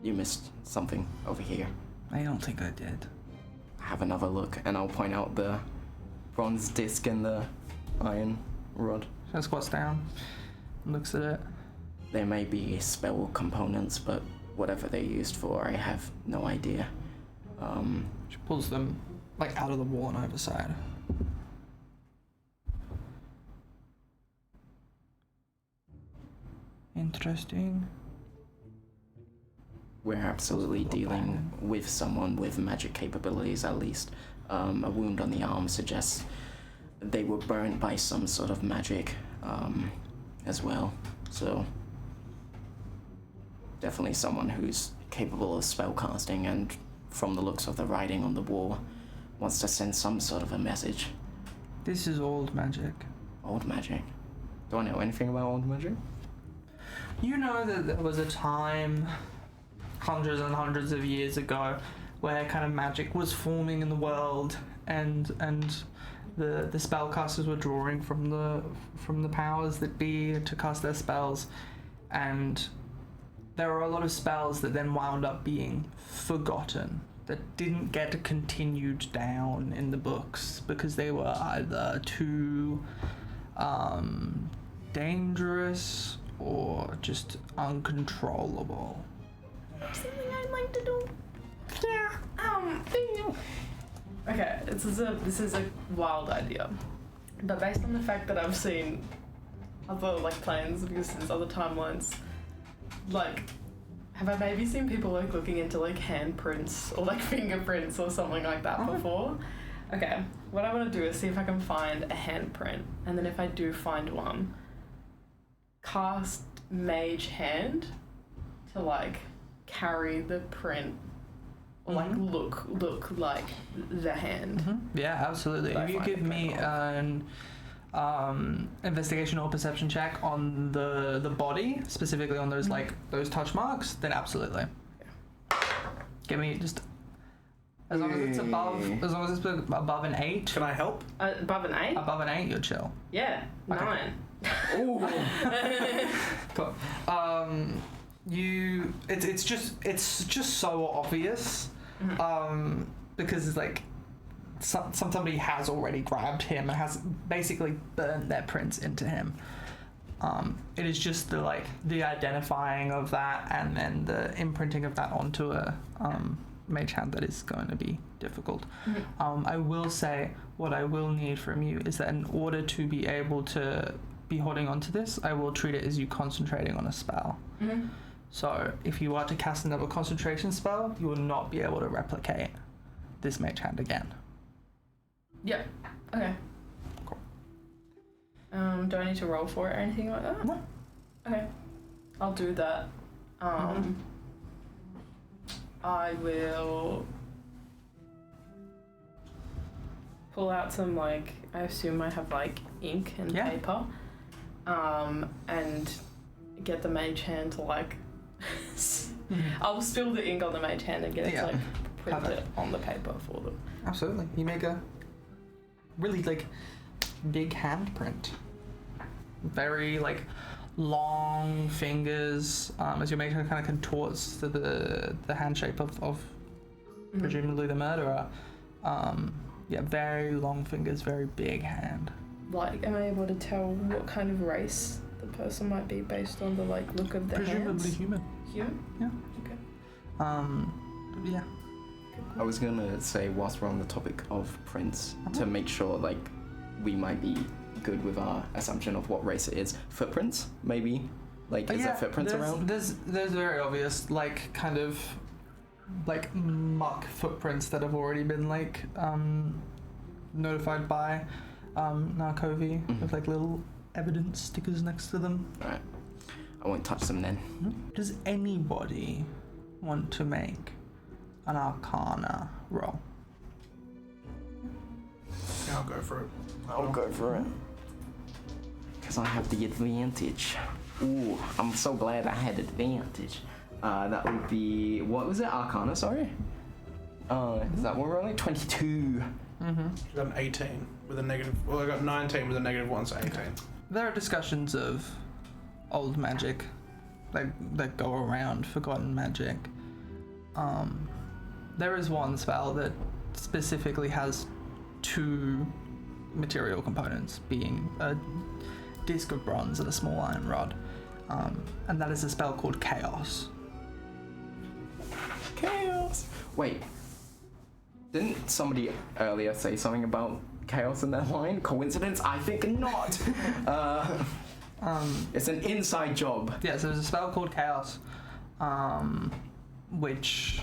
you missed something over here. I don't think I did. Have another look, and I'll point out the bronze disc and the iron rod. She squats down and looks at it. There may be spell components, but whatever they're used for, I have no idea. She pulls them, like, out of the wall on either side. Interesting. We're absolutely dealing with someone with magic capabilities, at least. A wound on the arm suggests they were burned by some sort of magic as well. So, definitely someone who's capable of spellcasting, and from the looks of the writing on the wall, wants to send some sort of a message. This is old magic. Old magic? Do I know anything about old magic? You know that there was a time, hundreds and hundreds of years ago, where kind of magic was forming in the world, and the spellcasters were drawing from the powers that be to cast their spells, and there were a lot of spells that then wound up being forgotten, that didn't get continued down in the books because they were either too dangerous or just uncontrollable. Something I'd like to do. Yeah. Okay, this is a wild idea, but based on the fact that I've seen other like planes of existence, other timelines, like, have I maybe seen people like looking into like handprints or like fingerprints or something like that before? Okay, what I want to do is see if I can find a handprint, and then if I do find one, cast Mage Hand to like carry the print or like look like the hand. Yeah, absolutely. If you give me an investigation or perception check on the body, specifically on those like those touch marks, then absolutely. Give me just as long as it's above an 8. Can I help? Above an 8? Above an 8, you're chill. Yeah, Okay. 9. Ooh. Cool. It's just so obvious, because it's like somebody has already grabbed him and has basically burned their prints into him. It is just the identifying of that and then the imprinting of that onto a mage hand that is going to be difficult. I will say what I will need from you is that in order to be able to be holding onto this, I will treat it as you concentrating on a spell. So if you are to cast another concentration spell, you will not be able to replicate this mage hand again. Yep. Okay. Cool. Do I need to roll for it or anything like that? No. Okay. I'll do that. I will pull out some, like, I assume I have like ink and paper, and get the mage hand to like I'll spill the ink on the mage hand and get it to like print it on the paper for them. Absolutely. You make a really like big handprint. Very like long fingers, as your mage hand kind of contorts to the hand shape of presumably the murderer. Very long fingers, very big hand. Like, am I able to tell what kind of race the person might be based on the like look of their Presumably hands? human. Human? Yeah. Okay. Yeah. I was gonna say, whilst we're on the topic of prints, to make sure like we might be good with our assumption of what race it is. Footprints, maybe? Like, is there footprints around? There's very obvious, like, kind of, like, muck footprints that have already been, like, notified by Narcovi with, like, little evidence stickers next to them. Alright. I won't touch them then. Does anybody want to make an Arcana roll? Yeah, I'll go for it. I'll go for it. Because I have the advantage. Ooh, I'm so glad I had advantage. That would be, what was it? Arcana, sorry? Is that what we're rolling? 22. I got an 18 with a negative. Well, I got 19 with a -1, so 18. There are discussions of old magic, like that go around, forgotten magic. There is one spell that specifically has 2 material components, being a disc of bronze and a small iron rod, and that is a spell called Chaos. Chaos! Wait. Didn't somebody earlier say something about chaos in that line? Coincidence? I think not. It's an inside job. Yeah, so there's a spell called Chaos, which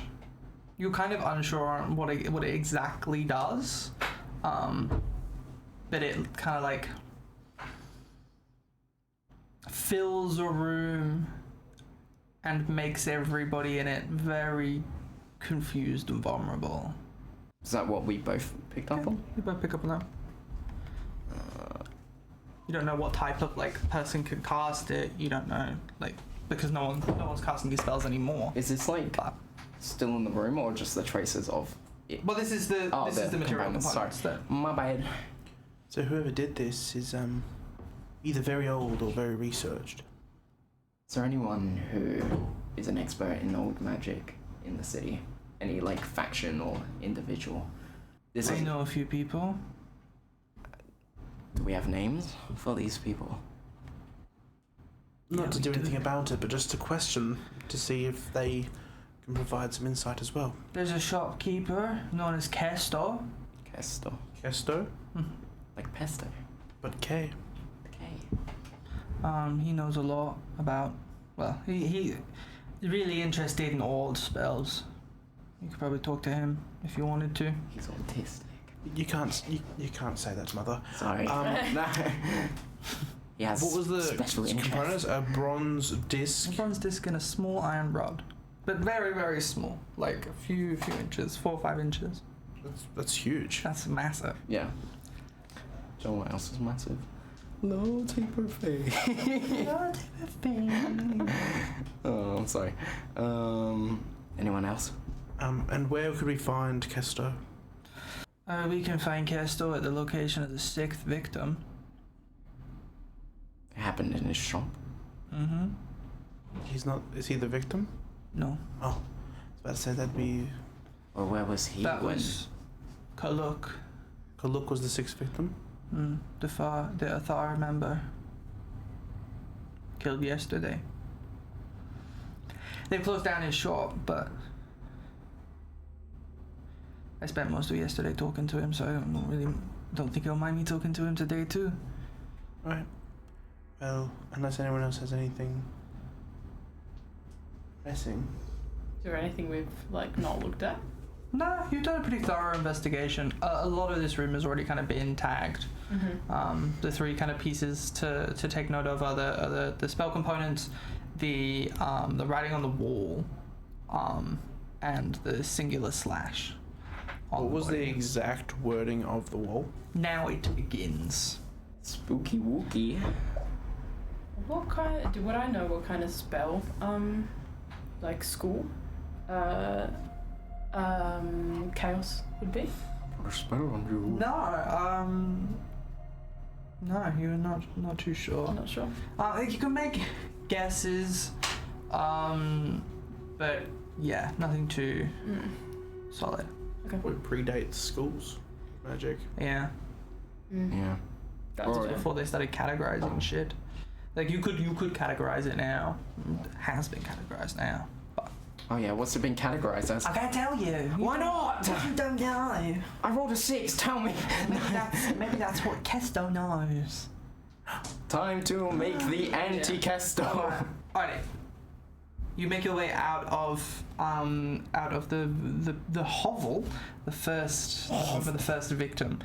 you're kind of unsure on what it exactly does, but it kind of like fills a room and makes everybody in it very confused and vulnerable. Is that what we both picked up on? You both pick up on that. You don't know what type of like person could cast it. You don't know, like, because no one's casting these spells anymore. Is this like still in the room or just the traces of it? Well, this is the material components. Sorry, my bad. So whoever did this is either very old or very researched. Is there anyone who is an expert in old magic in the city? Any like faction or individual? I know a few people. Do we have names for these people? Not Yeah, to we do do. anything about it, but just to question to see if they can provide some insight as well. There's a shopkeeper known as Kesto. Kesto. Kesto, Like pesto. but K. Okay. He knows a lot about. Well, he's really interested in old spells. You could probably talk to him if you wanted to. He's autistic. You can't say that, Mother. Sorry. No. He has What was the special components? interest. A bronze disc. A bronze disc and a small iron rod, but very, very small, like a few inches, 4 or 5 inches. That's huge. That's massive. Yeah. Do you know what else is massive? Low taper face. Oh, I'm sorry. Anyone else? And where could we find Kesto? We can find Kesto at the location of the 6th victim. It happened in his shop. Mm-hmm. He's not. Is he the victim? No. Oh, I was about to say that'd be. Or where was he That when? was Kaluk. Kaluk was the 6th victim. The Athar member. Killed yesterday. They've closed down his shop, but I spent most of yesterday talking to him, so I don't think he'll mind me talking to him today too. Right. Well, unless anyone else has anything pressing. Is there anything we've like not looked at? No, you've done a pretty thorough investigation. A lot of this room has already kind of been tagged. The 3 kind of pieces to take note of are the spell components, the writing on the wall, and the singular slash. What was the exact wording of the wall? Now it begins. Spooky wookie. What kind? Would I know what kind of spell? Like school. Chaos would be. Put a spell on you. No, you're not too sure. I'm not sure. You can make guesses, but yeah, nothing too solid. What predates schools? Magic. Yeah, Yeah. That's Or- fair. before they started categorizing shit. Like you could categorize it now. It has been categorized now. But Oh yeah, what's it been categorized as? I can't tell you. Why not? You don't know. I rolled a 6, tell me. Maybe that's what Kesto knows. Time to make the anti-Kesto. Alright. You make your way out of the hovel, the first victim,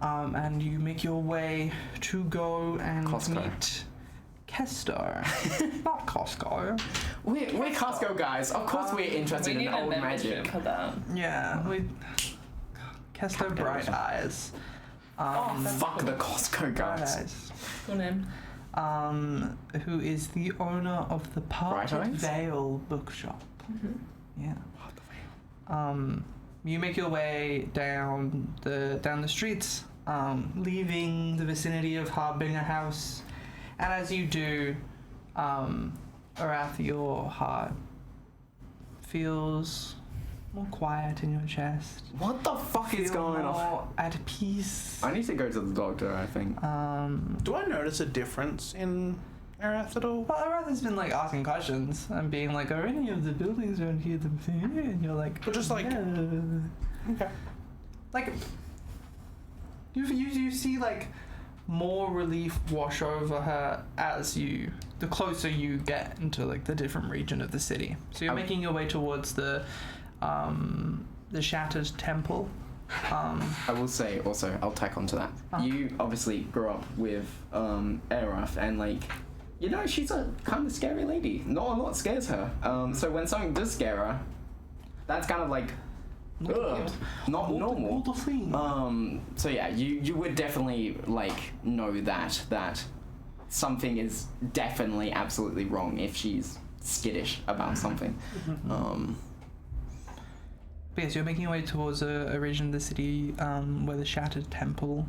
and you make your way to go and meet Kesto. Not Costco. We're Costco guys. Of course we're interested in old magic. For that. Yeah, Kesto Bright Eyes. Fuck the Costco guys. Good name. Who is the owner of the Parted Veil bookshop. Mm-hmm. Yeah. You make your way down the streets, leaving the vicinity of Harbinger House, and as you do, Arath, your heart feels more quiet in your chest. What the fuck is going on? More at peace. I need to go to the doctor, I think. Do I notice a difference in Arath at all? Well, Arath has been like asking questions and being like, "Are any of the buildings around here the same?" And you're like, But just like, "Yeah." okay. Like you see like more relief wash over her as the closer you get into like the different region of the city. So you're making your way towards the shattered temple. I will say also, I'll tack onto that. You obviously grew up with Arath, and like, you know, she's a kind of scary lady. Not a lot scares her. So when something does scare her, that's kind of like not normal. So yeah, you would definitely like know that something is definitely absolutely wrong if she's skittish about something. But yes, you're making your way towards a region of the city where the Shattered Temple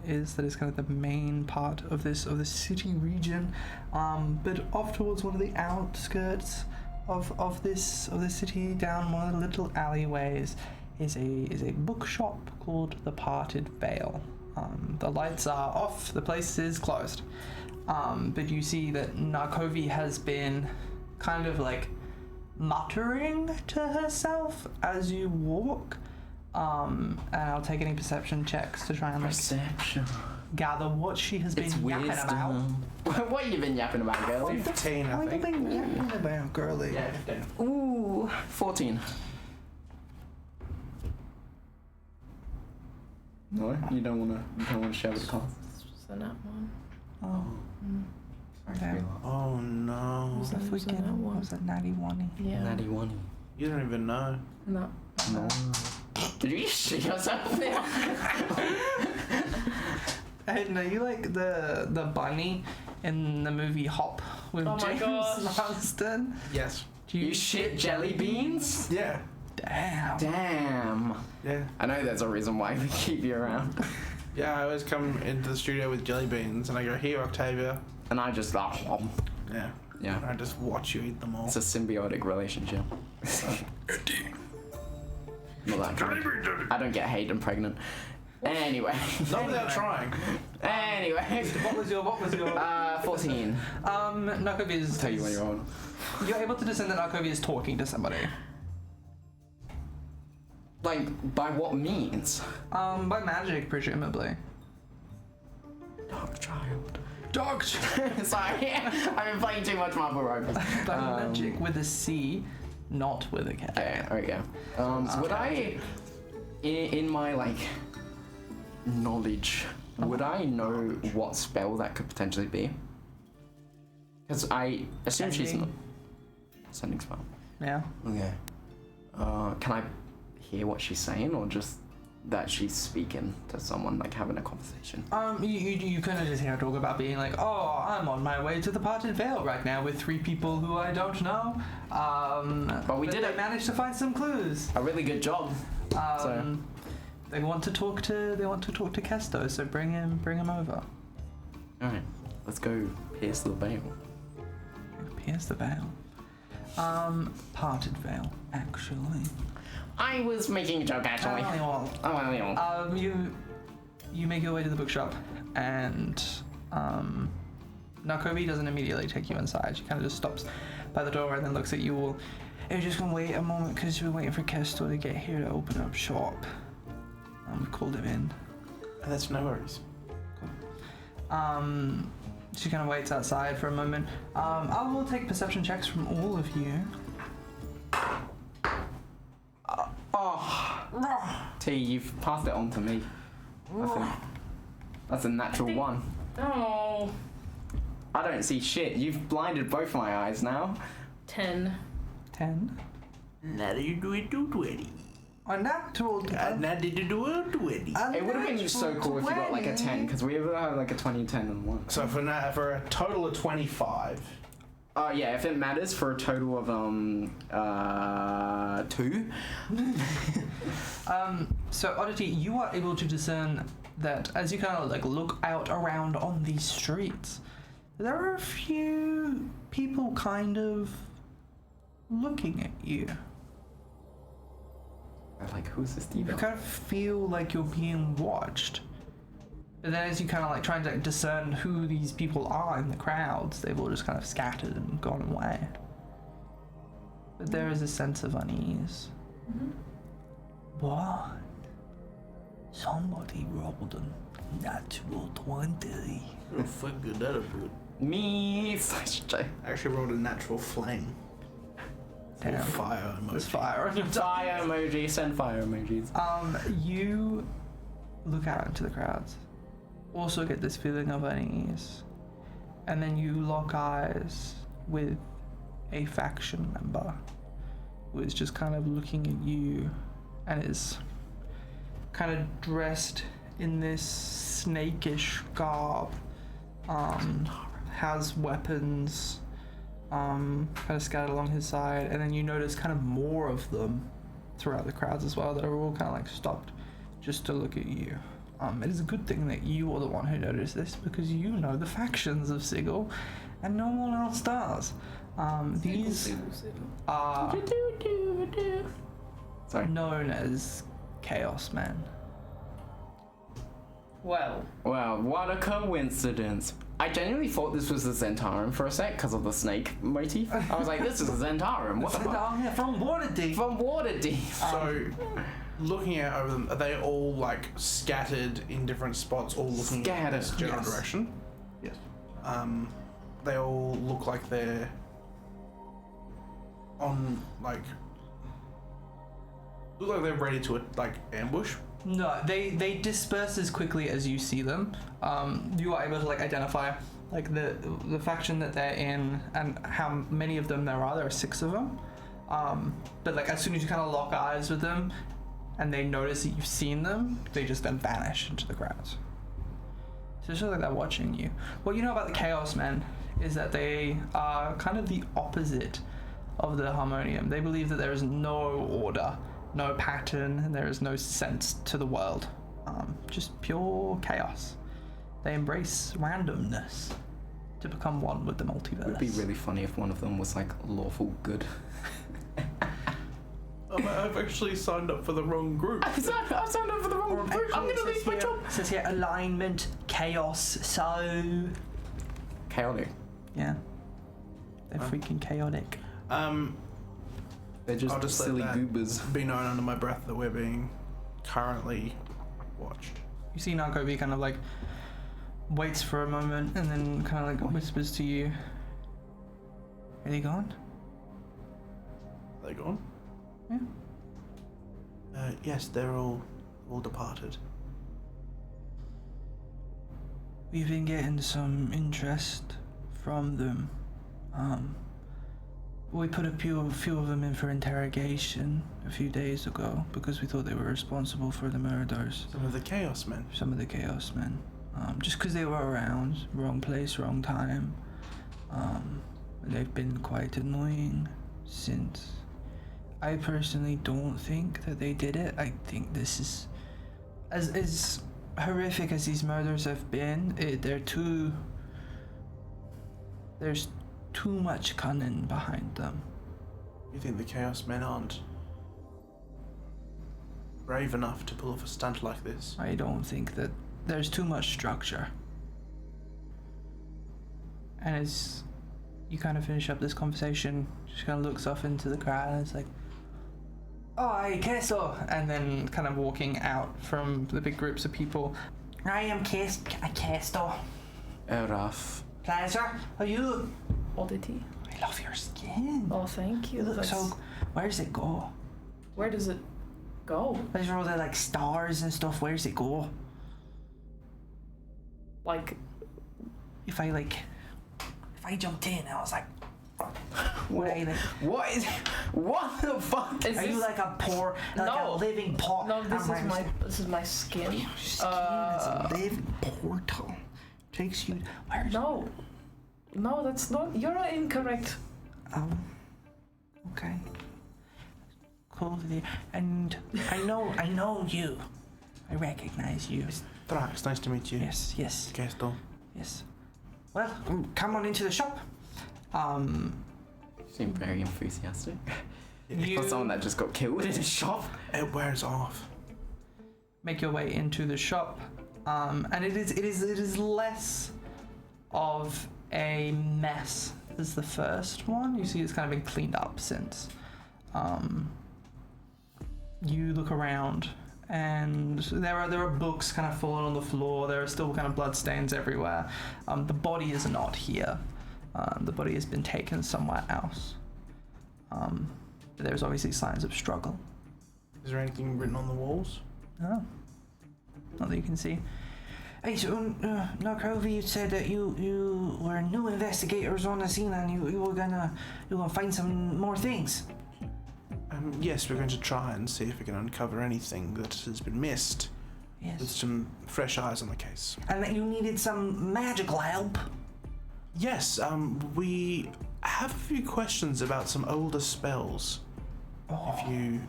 is. That is kind of the main part of this city region. But off towards one of the outskirts of this city, down one of the little alleyways, is a bookshop called the Parted Veil. The lights are off. The place is closed. But you see that Narcovi has been kind of like muttering to herself as you walk, and I'll take any perception checks to try and like gather what she has been yapping about. What have you been yapping about, girlie? 15, I What have you think. been yapping about, girlie? Yeah, 15. Ooh, 14. No, you don't wanna share with the class. This was the nat one. Oh. Okay. Oh no. Was What that that one? was that natty one? Yeah. Natty one. You don't even know. No. No. Did you shit yourself? Hey, no, you like the bunny in the movie Hop with Oh my James gosh. Marsden? Yes. Do You shit jelly beans? Yeah. Damn. Damn. Yeah. I know there's a reason why we keep you around. Yeah, I always come into the studio with jelly beans and I go, "Here, Octavia." And I just Yeah. And yeah. I just watch you eat them all. It's a symbiotic relationship. Not that kind. I don't get hate and pregnant. Anyway. Not without trying. Anyway. What was your 14. Narcovi is Tell you when you're on. You're able to discern that Narcovi is talking to somebody. Like, by what means? By magic, presumably. Dark child. Dog. Sorry, I've been playing too much Marvel Rivals. By magic with a C, not with a K. Okay, there we go. So would I, in my like knowledge, would I know what spell that could potentially be? Because I assume she's not sending spell. Yeah. Okay. Can I hear what she's saying, or just that she's speaking to someone, like having a conversation? You kind of just hear her talk about being like, "Oh, I'm on my way to the Parted Veil right now with 3 people who I don't know. But we did I managed to find some clues. A really good job. So They want to talk to Kesto, so bring him over. all right, let's go pierce the veil. Pierce the veil. Parted Veil, actually. I was making a joke actually. You make your way to the bookshop, and Narcovi doesn't immediately take you inside. She kind of just stops by the door and then looks at you all, You're just gonna wait a moment because we're waiting for Kesto to get here to open up shop. We called him in. That's no worries. She kind of waits outside for a moment. I will take perception checks from all of you. T, you've passed it on to me. I think. That's a natural one. Oh. I don't see shit. You've blinded both my eyes now. 10. 10. Now you do it to 20. A natural 10. Now did you do it to 20? It would have been so cool if you got like a 10, because we ever have like a 20, 10, and 1. So for a total of 25. Yeah, if it matters, for a total of 2. So Oddity, you are able to discern that as you kind of like look out around on these streets, there are a few people kind of looking at you. Like, who's this You diva? kind of feel like you're being watched. But then as you kind of like trying to discern who these people are in the crowds, they've all just kind of scattered and gone away. But there is a sense of unease. Mm-hmm. What? Somebody rolled a natural 20. Oh, fuck good, that'll good. Me. I actually rolled a natural flame. Damn. Fire There's emoji. fire on your Fire emoji, send fire emojis. You look out into the crowds. Also get this feeling of unease. And then you lock eyes with a faction member who is just kind of looking at you and is kind of dressed in this snakish garb. Has weapons kind of scattered along his side, and then you notice kind of more of them throughout the crowds as well that are all kind of like stopped just to look at you. It is a good thing that you are the one who noticed this, because you know the factions of Sigil and no one else does. These are known as Chaos Men. Well. Well, what a coincidence. I genuinely thought this was the Zentarum for a sec because of the snake motif. I was like, this is a Zentarum. What the fuck? From Oddity. From Waterdeep. So, looking out over them, are they all like scattered in different spots, all looking in this general Yes. direction? Yes. They all look like they're on like look like they're ready to like ambush. No, they disperse as quickly as you see them. You are able to like identify like the faction that they're in and how many of them there are. There are 6 of them. But like as soon as you kind of lock eyes with them and they notice that you've seen them, they just then vanish into the crowds. So it's just like they're watching you. What you know about the Chaos Men is that they are kind of the opposite of the Harmonium. They believe that there is no order, no pattern, and there is no sense to the world. Just pure chaos. They embrace randomness to become one with the multiverse. It would be really funny if one of them was like lawful good. I've actually signed up for the wrong group. I've signed up for the wrong group. I'm gonna lose my job. It says here alignment, chaos, so... Chaotic. Yeah. They're freaking chaotic. They're just, I'll just let silly that goobers. be known under my breath that we're being currently watched. You see Narcovi kind of like waits for a moment and then kind of like whispers to you. Are they gone? Are they gone? Yeah. Yes, they're all departed. We've been getting some interest from them. We put a few of them in for interrogation a few days ago because we thought they were responsible for the murders. Some of the Chaos Men. Some of the Chaos Men. Just because they were around, wrong place, wrong time. And they've been quite annoying since. I personally don't think that they did it. I think this is... As horrific as these murders have been, there's too much cunning behind them. You think the Chaos Men aren't brave enough to pull off a stunt like this? I don't think that there's too much structure. And as you kind of finish up this conversation, Just kind of looks off into the crowd and is like, "Oh, hey, Queso!" And then kind of walking out from the big groups of people. "I am Queso. Eraf. Pleasure. Are you? Oddity. I love your skin. Oh, thank you. You look That's- so. Where does it go? Where does it go? There's all the like stars and stuff. Where does it go? Like, If I jumped in, I was like, what are you like? What the fuck? is Are this, you like a poor, like a No. living pot? no, this is my skin. Your skin is a living portal. Takes you. Where's No, that's not. You're incorrect. Okay. Cool. And I know you. I recognize you. Thrax, nice to meet you. Yes. Questo. Yes. Well, come on into the shop. You seem very enthusiastic. You For someone that just got killed in a shop. It wears off. make your way into the shop, and it is less of a mess as the first one. You see, it's kind of been cleaned up since. You look around, and there are books kind of falling on the floor. There are still kind of blood stains everywhere. The body is not here. The body has been taken somewhere else. But there's obviously signs of struggle. Is there anything written on the walls? No. Not that you can see. Hey, so, Narcovi, you said that you were new investigators on the scene and you were gonna find some more things. Yes, we're going to try and see if we can uncover anything that has been missed with Yes. some fresh eyes on the case. And that you needed some magical help. Yes, we have a few questions about some older spells. Oh, If you...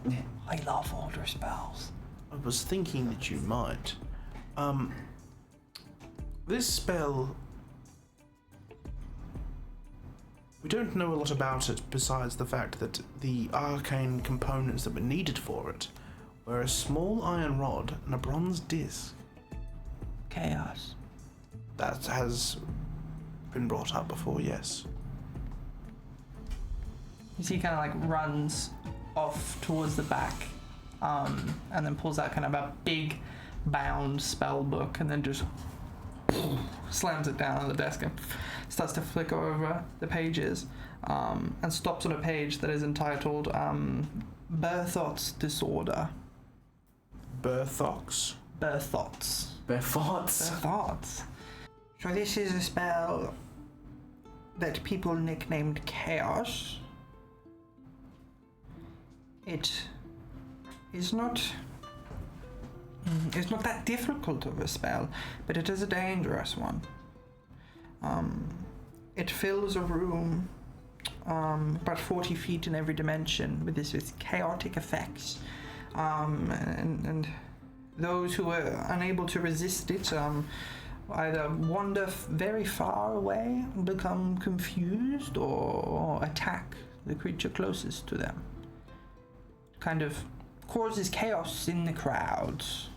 I love older spells. I was thinking that you might. This spell... We don't know a lot about it besides the fact that the arcane components that were needed for it were a small iron rod and a bronze disc. Chaos. That has been brought up before, yes. You see, he kind of like runs off towards the back, and then pulls out kind of a big bound spell book, and then just slams it down on the desk and starts to flick over the pages, and stops on a page that is entitled Berthot's Disorder. Berthox. Berthot's. Berthoughts. Berthot's. So this is a spell that people nicknamed Chaos. It is not... It's not that difficult of a spell, but it is a dangerous one. It fills a room about 40 feet in every dimension with this chaotic effects, and those who are unable to resist it either wander very far away, become confused, or attack the creature closest to them. Kind of causes chaos in the crowds.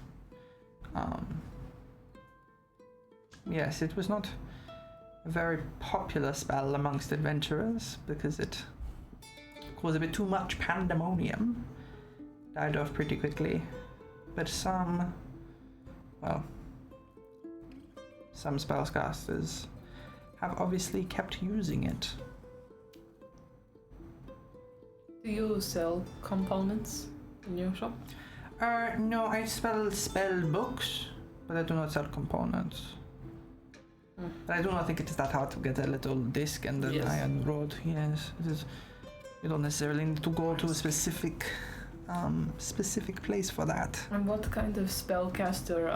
Yes, it was not a very popular spell amongst adventurers because it caused a bit too much pandemonium. Died off pretty quickly. But some spellcasters have obviously kept using it. Do you sell components in your shop? No, I spell books, but I do not sell components. But I do not think it is that hard to get a little disc and an Yes. iron rod. Yes, it is. You don't necessarily need to go to a specific place for that. And what kind of spellcaster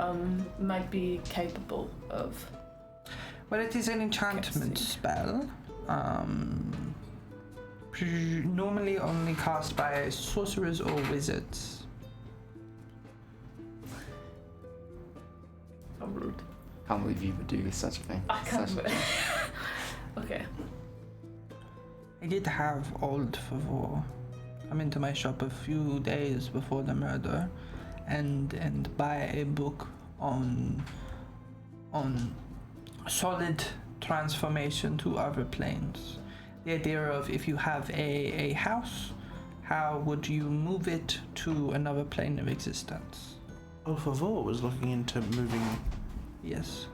might be capable of? Well, it is an enchantment Casting. spell. Normally only cast by sorcerers or wizards. How rude. Can't believe you would do such a thing. I can't. Such- Okay. I did have Old Favor come into my shop a few days before the murder and buy a book on solid transformation to other planes. the idea of if you have a house, how would you move it to another plane of existence? Ulfavor was looking into moving. Yes.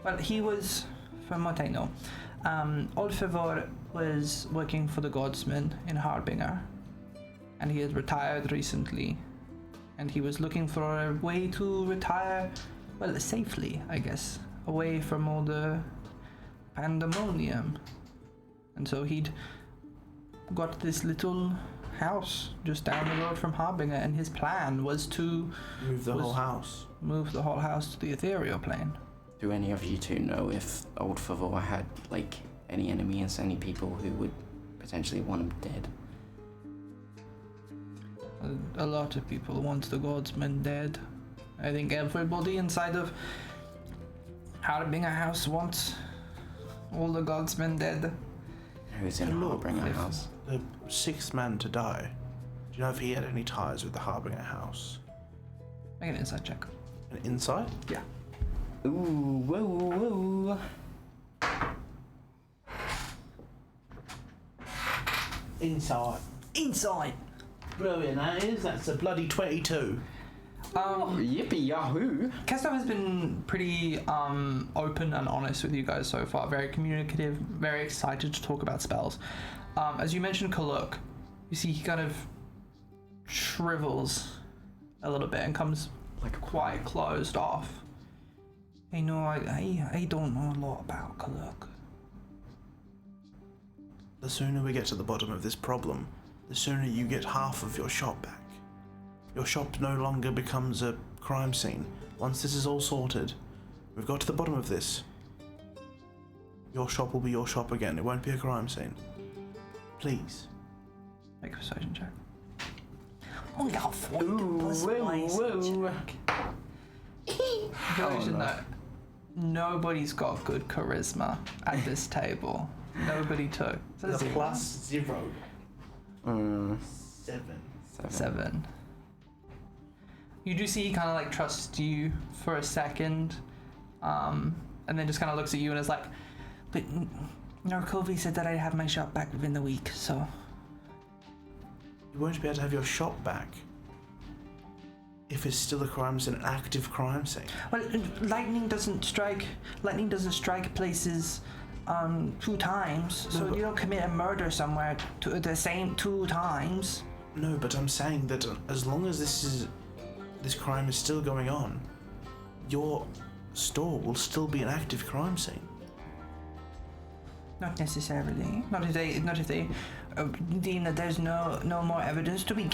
Well, he was, from what I know, Ulfavor was working for the Godsmen in Harbinger, and he had retired recently, and he was looking for a way to retire, well, safely, I guess, away from all the pandemonium. And so he'd got this little house just down the road from Harbinger, and his plan was to Move the whole house. move the whole house to the ethereal plane. Do any of you two know if Old Favor had, like, any enemies, any people who would potentially want him dead? A lot of people want the Godsmen dead. I think everybody inside of Harbinger House wants all the Godsmen dead. Who's in And look, Harbinger if- House? The sixth man to die. Do you know if he had any ties with the Harbinger House? Make an insight check. An insight? Yeah. Ooh, whoa, whoa. Insight. Insight! Brilliant, that is. That's a bloody 22. Yippee yahoo! Kesto has been pretty open and honest with you guys so far. Very communicative, very excited to talk about spells. As you mentioned Kaluk, you see he kind of shrivels a little bit and comes Like a quite closed off. I know, I don't know a lot about Kaluk. The sooner we get to the bottom of this problem, the sooner you get half of your shop back. Your shop no longer becomes a crime scene. Once this is all sorted, we've got to the bottom of this. Your shop will be your shop again. It won't be a crime scene. Please. Make a persuasion check. Only got 40 Ooh, plus whoa, persuasion whoa. check. Persuasion no. though. Nobody's got good charisma at this table. Nobody took. So The it's plus 0. 7. 7. You do see he kind of like trusts you for a second, and then just kind of looks at you and is like, but Narcovi said that I'd have my shop back within the week, so... You won't be able to have your shop back if it's still a crime scene, an active crime scene. Well, lightning doesn't strike places 2 times, so No, but- you don't commit a murder somewhere the same 2 times. No, but I'm saying that as long as this crime is still going on, your store will still be an active crime scene. Not necessarily. Not if they deem that there's no more evidence to be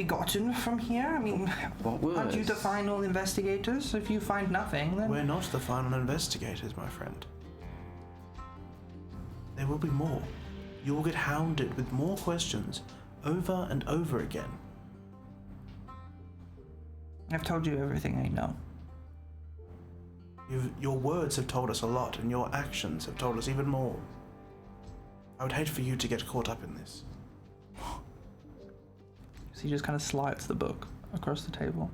gotten from here. I mean, What was? aren't you the final investigators? If you find nothing, then We're not the final investigators, my friend. There will be more. You will get hounded with more questions over and over again. I've told you everything I know. Your words have told us a lot, and your actions have told us even more. I would hate for you to get caught up in this. So he just kind of slides the book across the table.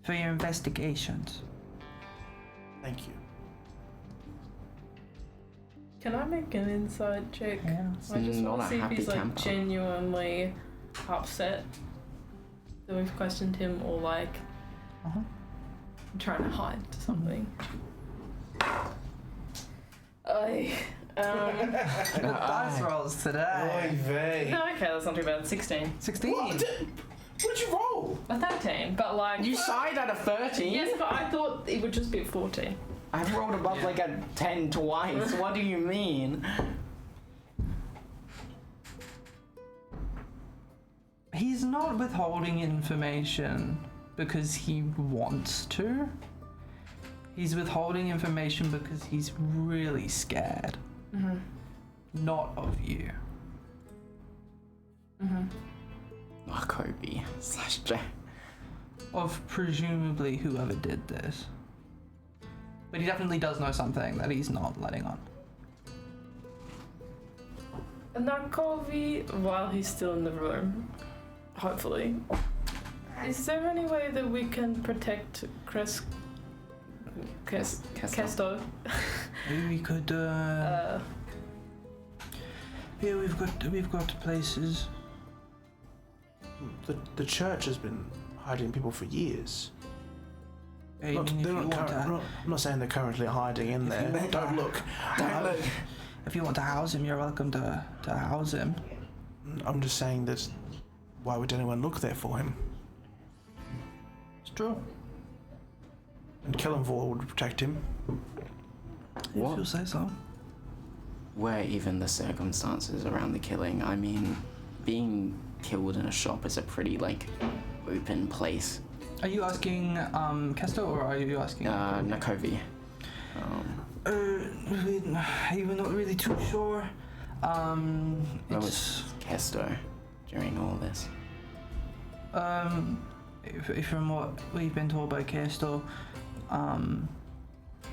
For your investigations. Thank you. Can I make an inside check? Yeah. I just Not want a to see if happy he's like camper. genuinely upset that we've questioned him, or like Uh-huh. trying to hide something. Good dice rolls today. vey. No, okay, that's not too bad. 16. 16. What did you roll? A 13, but like. You sighed at a 13? Yes, but I thought it would just be 14. I've rolled above like a 10 twice. What do you mean? He's not withholding information because he wants to. He's withholding information because he's really scared. Mm-hmm. Not of you. Mm-hmm. Narcovi / Jack. Of presumably whoever did this. But he definitely does know something that he's not letting on. Narcovi, while he's still in the room, hopefully, is there any way that we can protect Kesto? Maybe we could Yeah, we've got places. The church has been hiding people for years. I mean, if you want to, I'm not saying they're currently hiding in there. Don't look. Don't look. if you want to house him, you're welcome to house him. I'm just saying that. Why would anyone look there for him? It's true. And Kellenvor would protect him. What? If you say so. Were even the circumstances around the killing? I mean, being killed in a shop is a pretty, like, open place. Are you asking Kesto or are you asking? Narcovi. We're not really too sure. Where was Kesto during all this? If from what we've been told by Kesto,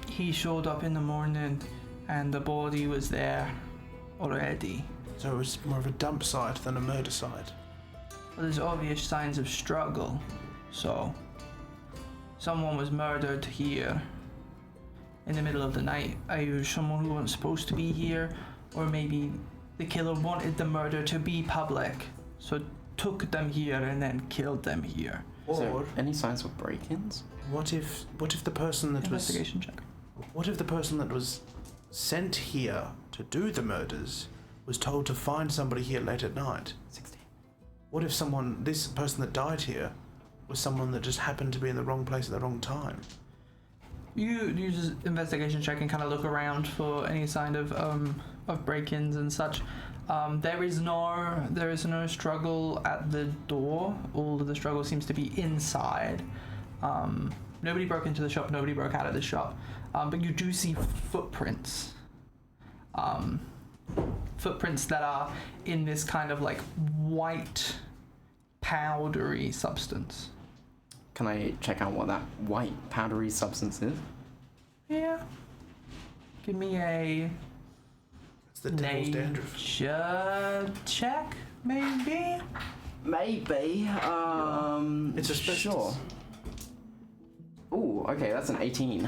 he showed up in the morning and the body was there already. So it was more of a dump site than a murder site. Well, there's obvious signs of struggle, so someone was murdered here in the middle of the night. Either someone who wasn't supposed to be here, or maybe the killer wanted the murder to be public, so took them here and then killed them here. Or any signs of break-ins? What if the person that Investigation check. What if the person that was sent here to do the murders was told to find somebody here late at night? 16. What if this person that died here was someone that just happened to be in the wrong place at the wrong time? You use investigation check and kind of look around for any sign of break-ins and such. There is no struggle at the door. All of the struggle seems to be inside. Nobody broke into the shop. Nobody broke out of the shop. But you do see footprints. Footprints that are in this kind of like white, powdery substance. Can I check out what that white powdery substance is? Yeah. Give me a It's the devil's dandruff. nature check, maybe? Maybe. It's asbestos. Sure. Ooh, okay, that's an 18.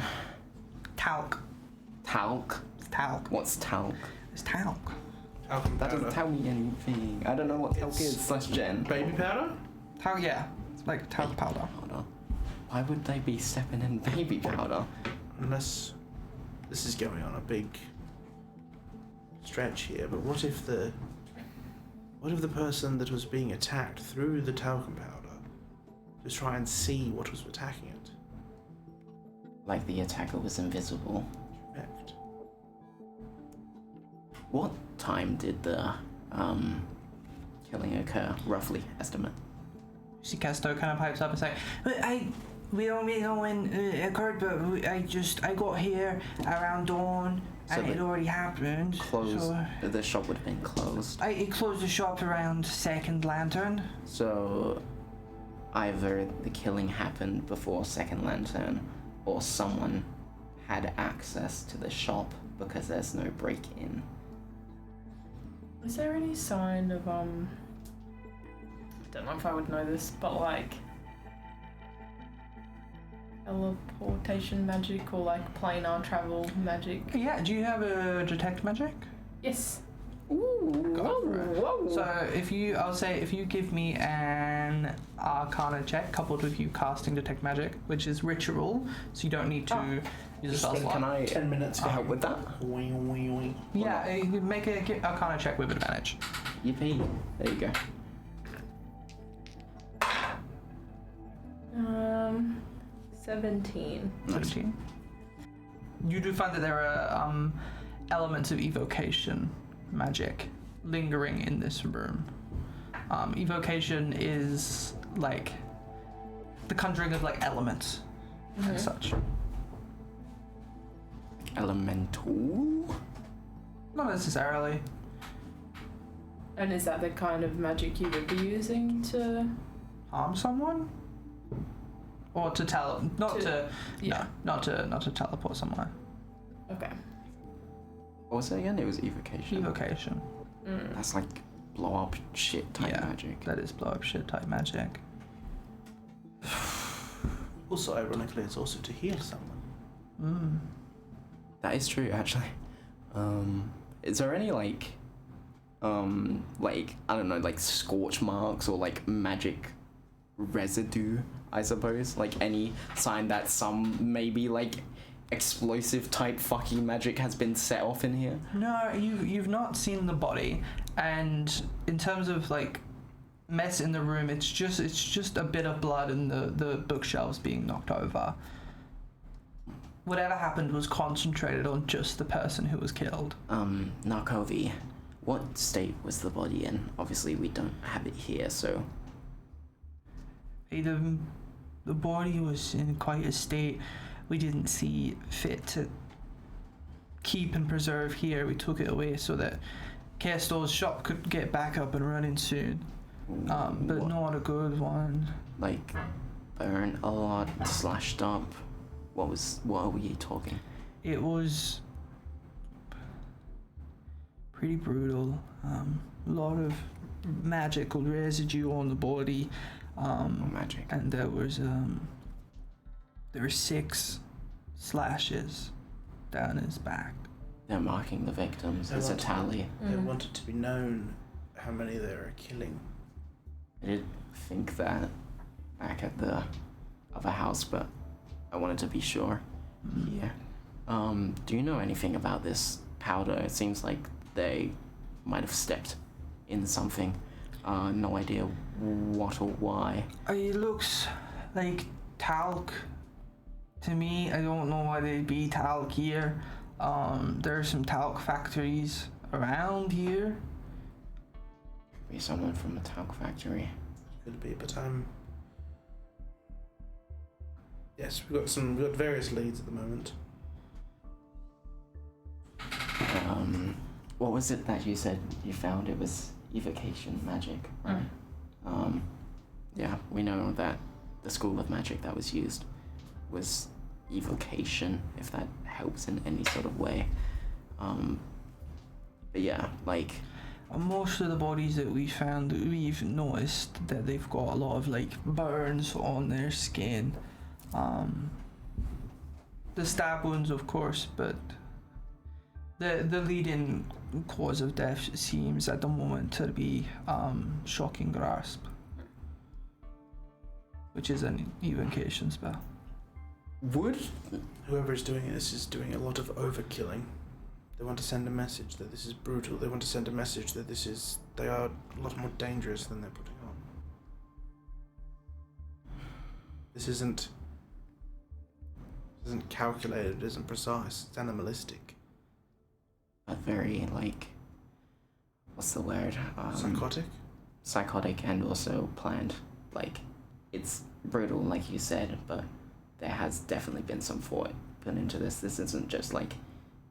Talc. Talc? It's talc. What's talc? It's talc. Talcum That powder. doesn't tell me anything. I don't know what talc It's is, /Jen. Baby powder? Talc, yeah. It's like talc powder. Powder. Why would they be stepping in baby powder? Unless this is going on a big stretch here, but what if the person that was being attacked threw the talcum powder to try and see what was attacking it? Like the attacker was invisible. Correct. What time did the killing occur, roughly, estimate? You see Casto kind of pipes up and say, we don't really know when it occurred, but I got here around dawn So and it already happened. Closed. So The shop would have been closed. I closed the shop around Second Lantern. So either the killing happened before Second Lantern, or someone had access to the shop because there's no break-in. Is there any sign of I don't know if I would know this, but like teleportation magic or like planar travel magic? Yeah, do you have a detect magic? Yes. Ooh, Go for it. Whoa. So if you give me an Arcana check coupled with you casting detect magic, which is ritual, so you don't need to use a spell slot. Can I 10 minutes ago. help with that? Yeah, you can make a Arcana check with advantage. Yippee. There you go. 17. Nice. 17. You do find that there are elements of evocation magic lingering in this room. Evocation is like the conjuring of like elements and such. Elemental? Not necessarily. And is that the kind of magic you would be using to? Harm someone? Or to not to teleport somewhere. Okay. What was it again? It was evocation. Evocation. That's like blow up shit type magic. That is blow up shit type magic. Also, ironically, it's also to heal someone. That is true, actually. Is there any like like, I don't know, like scorch marks or like magic residue, I suppose, like any sign that some maybe like explosive type fucking magic has been set off in here? No, you've not seen the body, and in terms of like mess in the room, it's just a bit of blood and the bookshelves being knocked over. Whatever happened was concentrated on just the person who was killed. Narcovi, what state was the body in? Obviously we don't have it here, so... The body was in quite a state we didn't see fit to keep and preserve here. We took it away so that Kestor's shop could get back up and running soon. But what? Not a good one. Like, burnt a lot, slashed up. What are we talking? It was pretty brutal. A lot of magical residue on the body. Magic. And there were 6 slashes down his back. They're marking the victims as a tally. They wanted to be known how many they were killing. I did think that back at the other house, but I wanted to be sure. Yeah. Do you know anything about this powder? It seems like they might have stepped in something. No idea what or why. It looks like talc to me. I don't know why there'd be talc here. There are some talc factories around here. Could be someone from a talc factory. Could be, but yes, we've got various leads at the moment. What was it that you said you found? It was evocation magic, right? Yeah, we know that the school of magic that was used was evocation, if that helps in any sort of way. But yeah, like... Most of the bodies that we found, we've noticed that they've got a lot of like burns on their skin. The stab wounds, of course, but the leading cause of death seems at the moment to be shocking grasp, which is an evocation spell. Would Whoever is doing this is doing a lot of overkilling. They want to send a message that this is brutal. They want to send a message that they are a lot more dangerous than they're putting on. This isn't calculated, it isn't precise, it's animalistic. a very, like, what's the word? Psychotic? Psychotic and also planned. Like, it's brutal, like you said, but there has definitely been some thought put into this. This isn't just like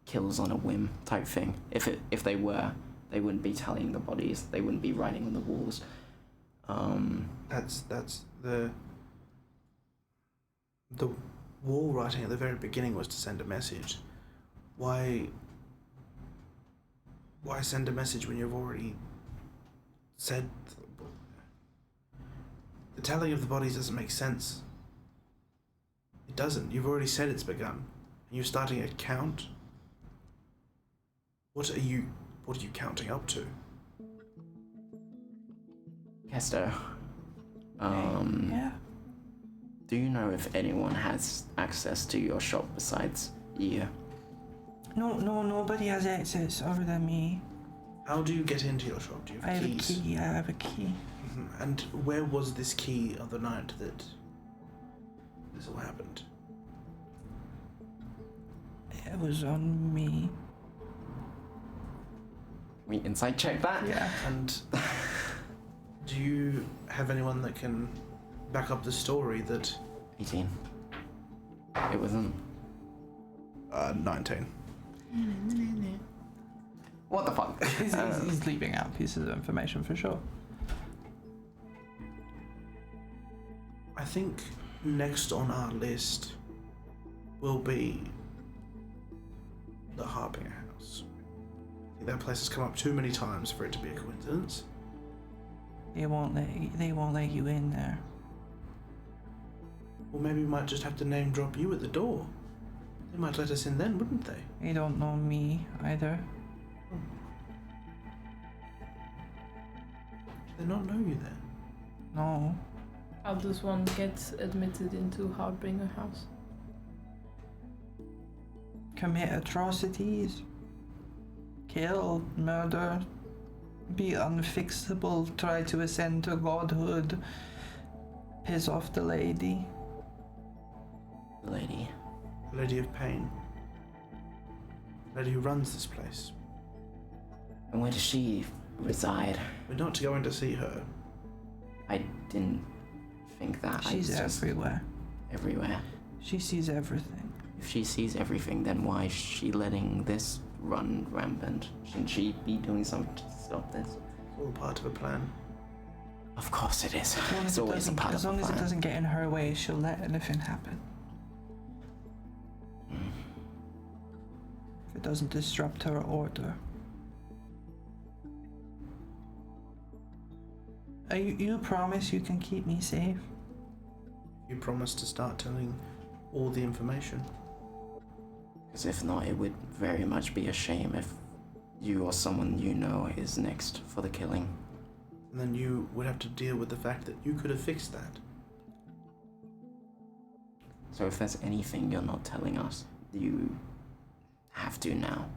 kills on a whim type thing. If they were, they wouldn't be tallying the bodies. They wouldn't be writing on the walls. That's the wall writing at the very beginning was to send a message. Why send a message when you've already said the tallying of the bodies doesn't make sense. It doesn't. You've already said it's begun. And you're starting a count. What are you counting up to? Kester, Yeah. do you know if anyone has access to your shop besides you? No, nobody has access other than me. How do you get into your shop? Do you have keys? I have a key. Mhm. And where was this key on the night that this all happened? It was on me. We insight check that? Yeah. And do you have anyone that can back up the story that... 18. It wasn't. 19. What the fuck? He's leaving out pieces of information for sure. I think next on our list will be the Harbinger House. I think that place has come up too many times for it to be a coincidence. They won't let you in there. Or maybe we might just have to name drop you at the door. They might let us in then, wouldn't they? They don't know me either. They not know you there. No. How does one get admitted into Harbinger House? Commit atrocities. Kill, murder, be unfixable, try to ascend to godhood, piss off the lady. Lady. Lady of Pain. Lady who runs this place. And where does she reside? We're not going to see her. I didn't think that. She's everywhere. Everywhere. She sees everything. If she sees everything, then why is she letting this run rampant? Shouldn't she be doing something to stop this? It's all part of a plan. Of course it is. As long It's always a part as of long a as it plan. doesn't get in her way, she'll let anything happen. If it doesn't disrupt her order. You promise you can keep me safe? You promised to start telling all the information. Because if not, it would very much be a shame if you or someone you know is next for the killing. And then you would have to deal with the fact that you could have fixed that. So if there's anything you're not telling us, you have to now.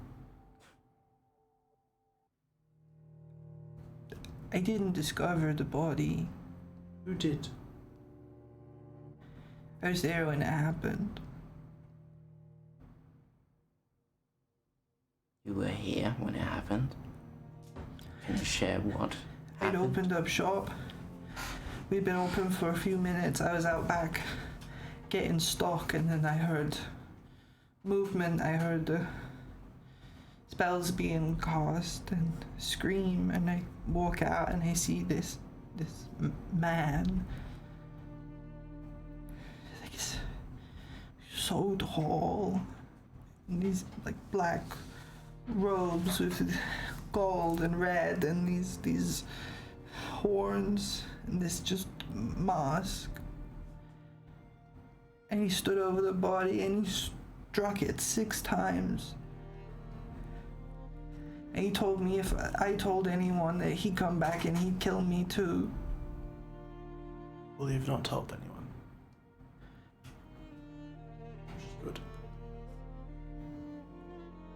I didn't discover the body. Who did? I was there when it happened. You were here when it happened. Can you share what I'd happened? opened up shop. We'd been open for a few minutes. I was out back getting stock, and then I heard movement. I heard spells being cast and scream, and I walk out and I see this man. Like he's so tall, and these like black robes with gold and red, and these horns, and this just mask. And he stood over the body and he struck it 6 times. And he told me if I told anyone that he'd come back and he'd kill me too. Well, you've not told anyone. Which is good.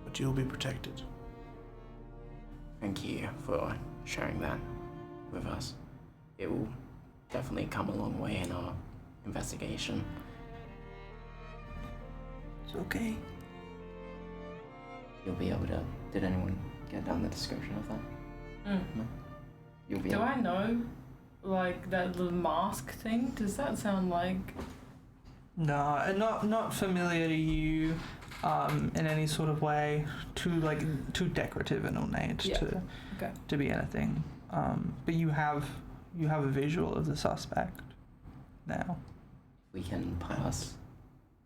But you'll be protected. Thank you for sharing that with us. It will definitely come a long way in our investigation. It's okay. You'll be able to... Did anyone get down the description of that? No? You'll be Do able... I know, like, that little mask thing? Does that sound like... No, and not familiar to you in any sort of way. Too decorative and ornate to be anything. But you have a visual of the suspect now. We can pass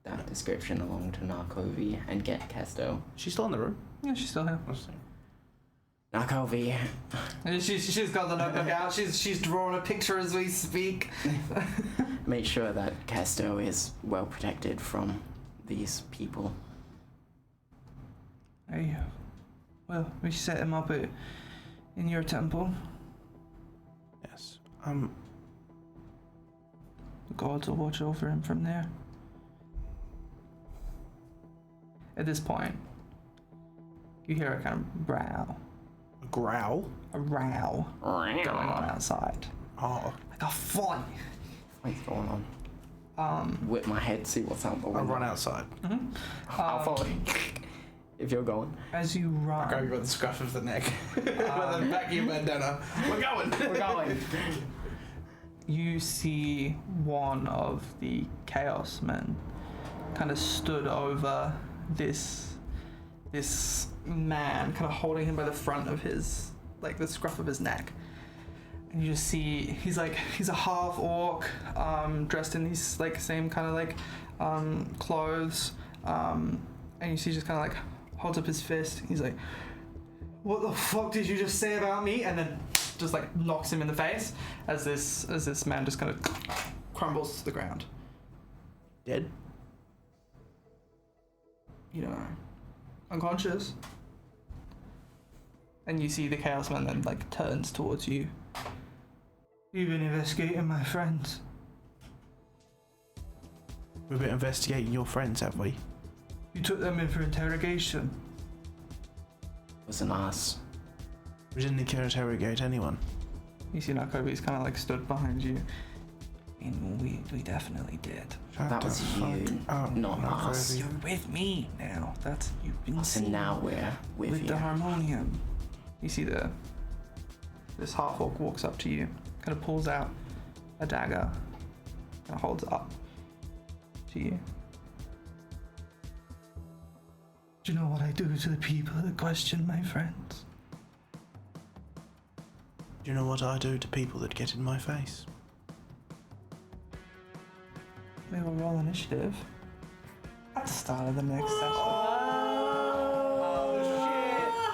that description along to Narcovi and get Kesto. She's still in the room. Yeah, she's still here. Narcovi, She's got the notebook out. She's drawing a picture as we speak. make sure that Kesto is well protected from these people. Hey, well, we set him up in your temple. Yes. The gods will watch over him from there. At this point, you hear a kind of growl. A growl? A row going on outside. Oh. Like a fight. What's going on? Whip my head, see what's out the window. I'll run outside. I'll follow you. If you're going. As you run. I'll grab you by the scruff of the neck. With a vacuum bandana. We're going! We're going. You see one of the Chaos Men kind of stood over this man, kind of holding him by the front of his, like the scruff of his neck. And you just see he's a half orc, dressed in these like same kind of like clothes, and you see just kind of like holds up his fist. He's like, "What the fuck did you just say about me?" And then just like knocks him in the face as this man just kind of crumbles to the ground. Dead? You know, unconscious. And you see the Chaos Man then like turns towards you You've been investigating my friends. We've been investigating your friends, have we? You took them in for interrogation. It wasn't us. We didn't interrogate anyone. You see Narcovi's kind of like stood behind you. And we definitely did. Shut That the was fuck you, up, not Narcovi. us. You're with me now. That's you've been So seen now we're with with you. the harmonium. You see this half orc walks up to you, kind of pulls out a dagger, and holds it up to you. Do you know what I do to the people that question my friends? Do you know what I do to people that get in my face? We will roll initiative at the start of the next session. Oh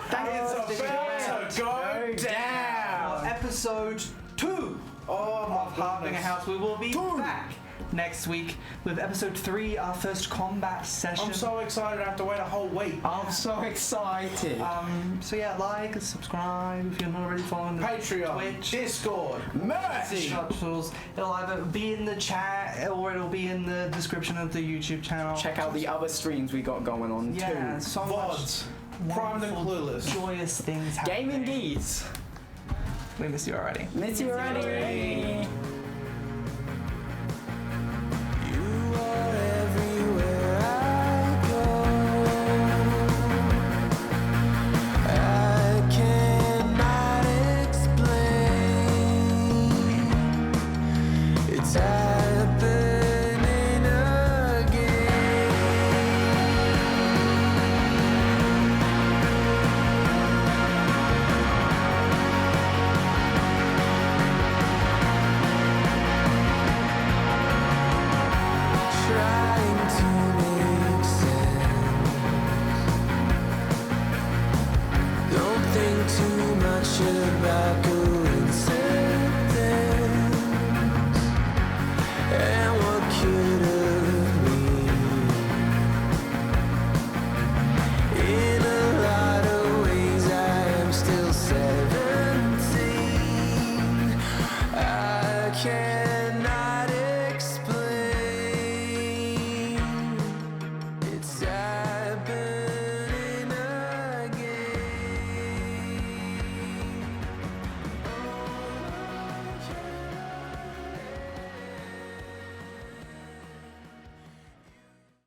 shit! It's about to go down. Episode 2 of Harbinger House. We will be back next week with episode 3, our first combat session. I'm so excited I have to wait a whole week. I'm so excited. So yeah, like, subscribe if you're not already following the Patreon, Twitch, Discord, Mercy! socials. It'll either be in the chat or it'll be in the description of the YouTube channel. Check out the other streams we got going on Yeah, too. so VODs, much Primed and wonderful, Clueless. joyous things happening. Gaming geese. We miss you already. Miss you already.